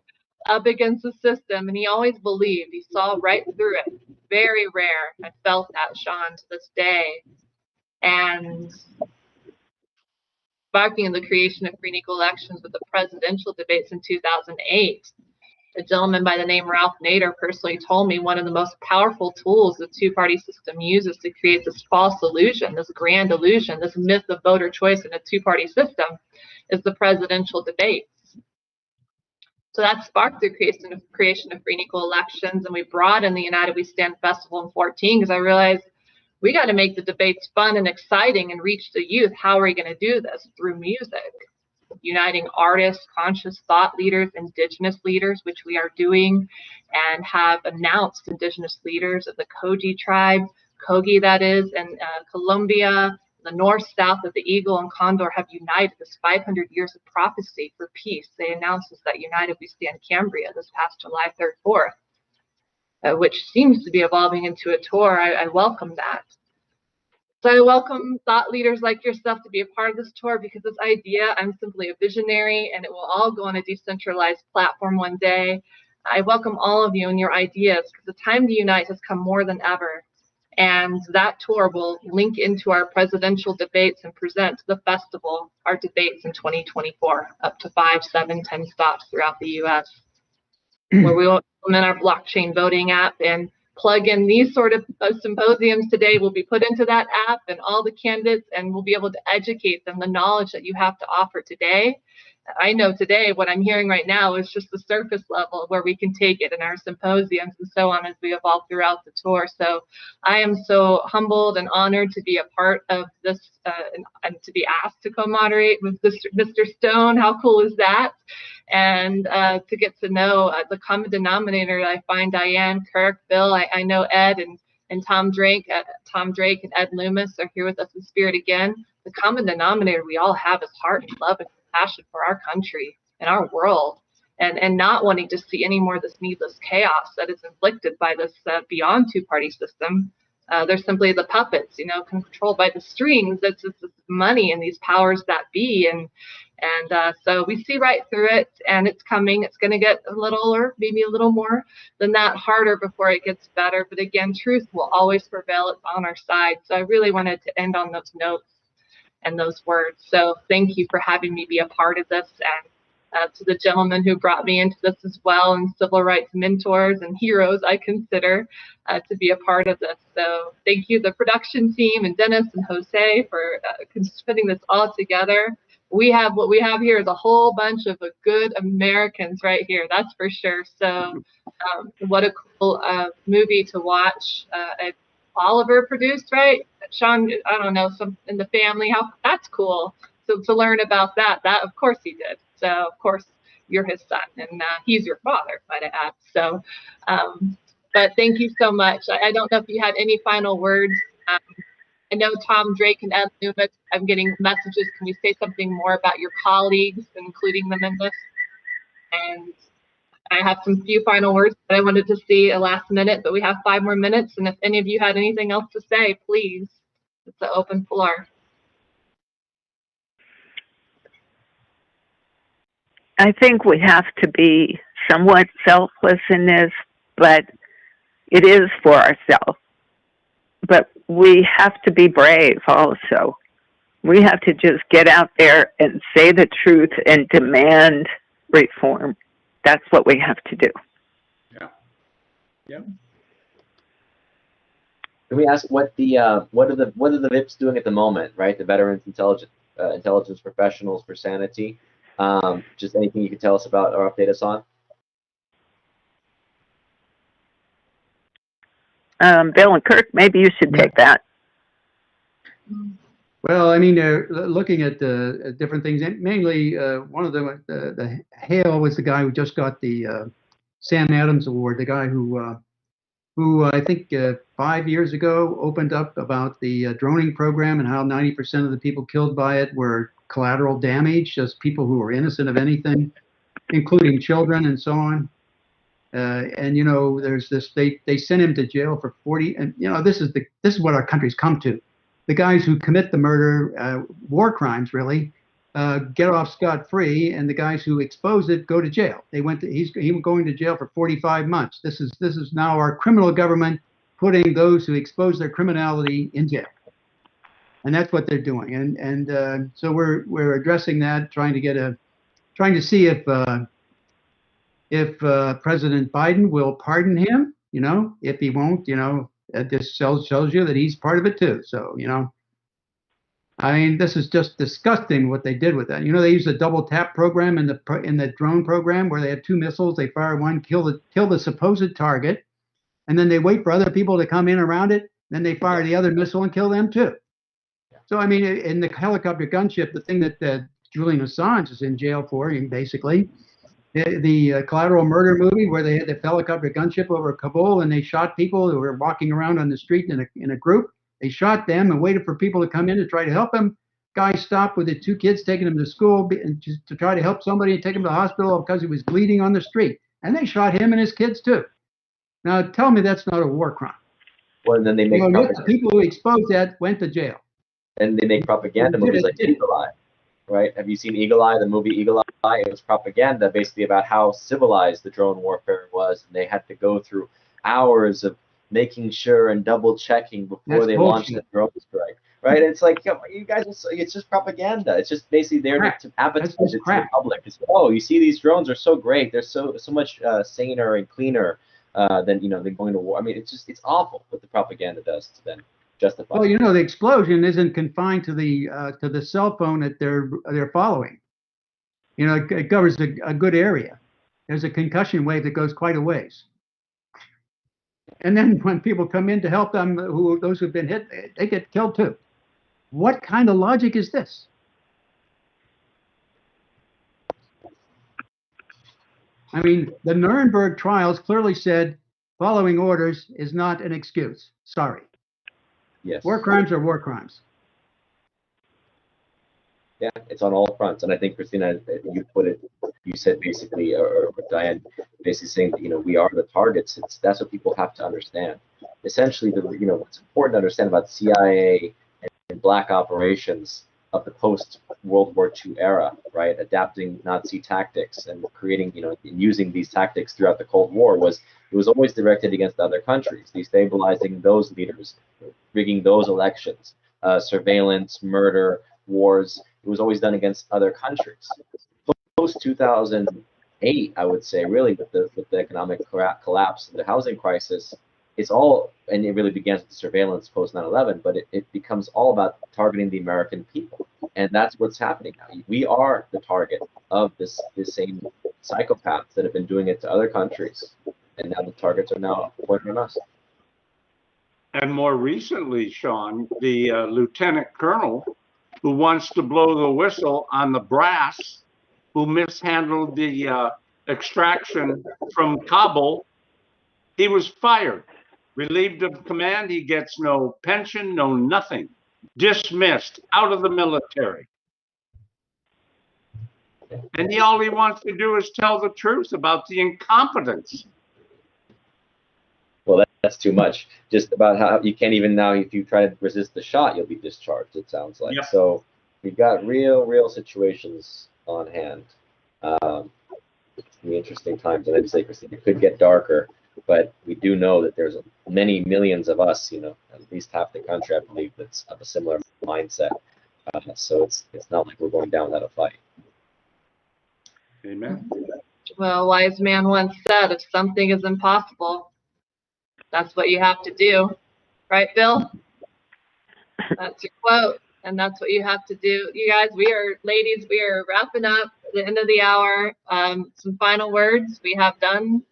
up against the system. And he always believed, he saw right through it. Very rare. I felt that, Sean, to this day. And sparking in the creation of Free and Equal Elections with the presidential debates in 2008. A gentleman by the name Ralph Nader personally told me one of the most powerful tools the two-party system uses to create this false illusion, this grand illusion, this myth of voter choice in a two-party system is the presidential debates. So that sparked the creation of Free and Equal Elections, and we brought in the United We Stand Festival in 14 because I realized we got to make the debates fun and exciting and reach the youth. How are we going to do this? Through music. Uniting artists, conscious thought leaders, indigenous leaders, which we are doing, and have announced indigenous leaders of the Koji tribe, Kogi that is, and Colombia, the north, south of the eagle and condor have united this 500 years of prophecy for peace. They announced this at United We Stand Cambria this past July 3rd, 4th, which seems to be evolving into a tour. I welcome that. So I welcome thought leaders like yourself to be a part of this tour because this idea, I'm simply a visionary and it will all go on a decentralized platform one day. I welcome all of you and your ideas because the time to unite has come more than ever. And that tour will link into our presidential debates and present to the festival our debates in 2024, up to 5, 7, 10 stops throughout the US, where we will implement our blockchain voting app and plug in these sort of symposiums today will be put into that app and all the candidates, and we'll be able to educate them the knowledge that you have to offer today. I know today what I'm hearing right now is just the surface level where we can take it in our symposiums and so on as we evolve throughout the tour. So I am so humbled and honored to be a part of this and to be asked to co-moderate with Mr. Stone. How cool is that? And to get to know the common denominator. I find Diane, Kirk, Bill. I know Ed and Tom Drake and Ed Loomis are here with us in spirit again. The common denominator we all have is heart and love and passion for our country and our world, and not wanting to see any more of this needless chaos that is inflicted by this beyond two-party system. They're simply the puppets, controlled by the strings. It's money and these powers that be, and so we see right through it, and it's coming. It's going to get a little, or maybe a little more than that, harder before it gets better. But again, truth will always prevail. It's on our side. So I really wanted to end on those notes and those words. So thank you for having me be a part of this, and to the gentleman who brought me into this as well, and civil rights mentors and heroes I consider to be a part of this. So thank you, the production team, and Dennis and Jose for putting this all together. What we have here is a whole bunch of good Americans right here, that's for sure. So what a cool movie to watch. Oliver produced, right? Sean, I don't know, some in the family. That's cool. So to learn about that of course he did. So of course you're his son, and he's your father, might I add. So, but thank you so much. I don't know if you had any final words. I know Tom Drake and Ed Loomis, I'm getting messages. Can you say something more about your colleagues, including them in this? And I have some few final words that I wanted to see a last minute, but we have 5 more minutes. And if any of you had anything else to say, please, it's an open floor. I think we have to be somewhat selfless in this, but it is for ourselves. But we have to be brave also. We have to just get out there and say the truth and demand reform. That's what we have to do. Yeah. Yep. Can we ask what are the VIPs doing at the moment, right? The Veterans Intelligence Professionals for Sanity. Just anything you can tell us about or update us on? Bill and Kirk, maybe you should take that. Well, I mean, looking at different things, mainly one of them, the Hale was the guy who just got the Sam Adams Award, the guy who I think 5 years ago opened up about the droning program and how 90% of the people killed by it were collateral damage, just people who were innocent of anything, including children and so on. And you know, there's this. They sent him to jail for 40. And you know, this is what our country's come to. The guys who commit the murder, war crimes, really, get off scot-free, and the guys who expose it go to jail. He was going to jail for 45 months. This is now our criminal government putting those who expose their criminality in jail, and that's what they're doing. And so we're addressing that, trying to see if President Biden will pardon him. You know, if he won't, you know, that just shows you that he's part of it too. So, you know, I mean, this is just disgusting what they did with that. You know, they used a double tap program in the drone program where they had 2 missiles. They fire one, kill the supposed target, and then they wait for other people to come in around it. Then they fire the other missile and kill them too. So, I mean, in the helicopter gunship, the thing that Julian Assange is in jail for, basically, the collateral murder movie where they had the helicopter gunship over Kabul and they shot people who were walking around on the street in a group. They shot them and waited for people to come in to try to help them. Guy stopped with the 2 kids, taking them to school and just to try to help somebody and take him to the hospital because he was bleeding on the street. And they shot him and his kids too. Now tell me that's not a war crime. Well, and then they make the people who exposed that went to jail. And they make propaganda movies like Eagle Eye, right? Have you seen Eagle Eye, the movie Eagle Eye? It was propaganda basically about how civilized the drone warfare was, and they had to go through hours of making sure and double checking before they launched the drone strike, right? It's like, you guys, it's just propaganda. It's just basically there to advertise it to the public. It's, oh, you see, these drones are so great. They're so much saner and cleaner than than going to war. I mean, it's awful what the propaganda does to them. Justify. Well, you know, the explosion isn't confined to the cell phone that they're following. You know, it covers a good area. There's a concussion wave that goes quite a ways. And then when people come in to help them, those who've been hit, they get killed too. What kind of logic is this? I mean, the Nuremberg trials clearly said following orders is not an excuse. Sorry. Yes. War crimes are war crimes. Yeah, it's on all fronts, and I think Christina, you said basically, or Diane, basically saying that we are the targets. That's what people have to understand. Essentially, what's important to understand about CIA and black operations of the post-World War II era, right? Adapting Nazi tactics and creating, using these tactics throughout the Cold War it was always directed against other countries, destabilizing those leaders, rigging those elections, surveillance, murder, wars. It was always done against other countries. Post 2008, I would say, really, with the economic collapse, the housing crisis, it's all, and it really begins with the surveillance post 9/11, but it becomes all about targeting the American people, and that's what's happening now. We are the target of this same psychopaths that have been doing it to other countries, and now the targets are now pointing on us. And more recently, Sean, the lieutenant colonel who wants to blow the whistle on the brass, who mishandled the extraction from Kabul, he was fired. Relieved of command, he gets no pension, no nothing. Dismissed, out of the military. And all he wants to do is tell the truth about the incompetence. Well, that's too much. Just about how you can't even now, if you try to resist the shot, you'll be discharged, it sounds like. Yep. So we've got real situations on hand. It's gonna be interesting times. And I'd say, Christina, it could get darker, but we do know that there's many millions of us, at least half the country, I believe, that's of a similar mindset. So it's not like we're going down without a fight. Amen. Well, a wise man once said, if something is impossible, that's what you have to do. Right, Bill? That's your quote, and that's what you have to do. You guys, we are wrapping up at the end of the hour. Some final words. We have done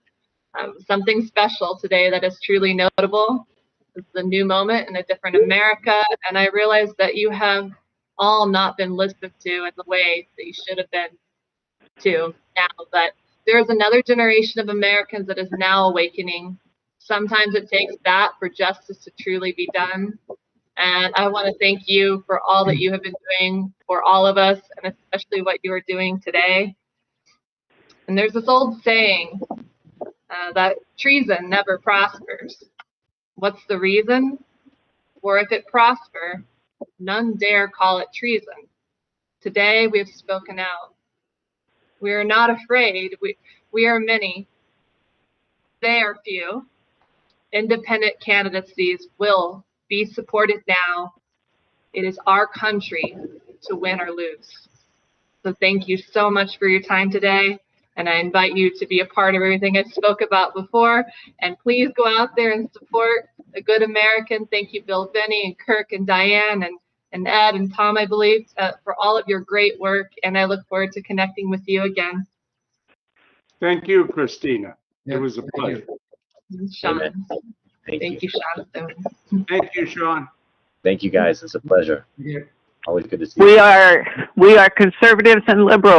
something special today that is truly notable. It's a new moment in a different America, and I realize that you have all not been listened to in the way that you should have been to now, but there's another generation of Americans that is now awakening. Sometimes it takes that for justice to truly be done. And I want to thank you for all that you have been doing for all of us, and especially what you are doing today. And there's this old saying that treason never prospers. What's the reason? For if it prosper, none dare call it treason. Today we have spoken out. We are not afraid. We are many. They are few. Independent candidacies will be supported now. It is our country to win or lose. So thank you so much for your time today. And I invite you to be a part of everything I spoke about before. And please go out there and support a good American. Thank you, Bill Binney and Kirk and Diane and Ed and Tom, I believe, for all of your great work. And I look forward to connecting with you again. Thank you, Christina. Yeah, It was a pleasure. Sean. Thank Thank you. you, Sean. Thank you, Sean. Thank you, guys. It's a pleasure. Yeah. Always good to see you. We are conservatives and liberals.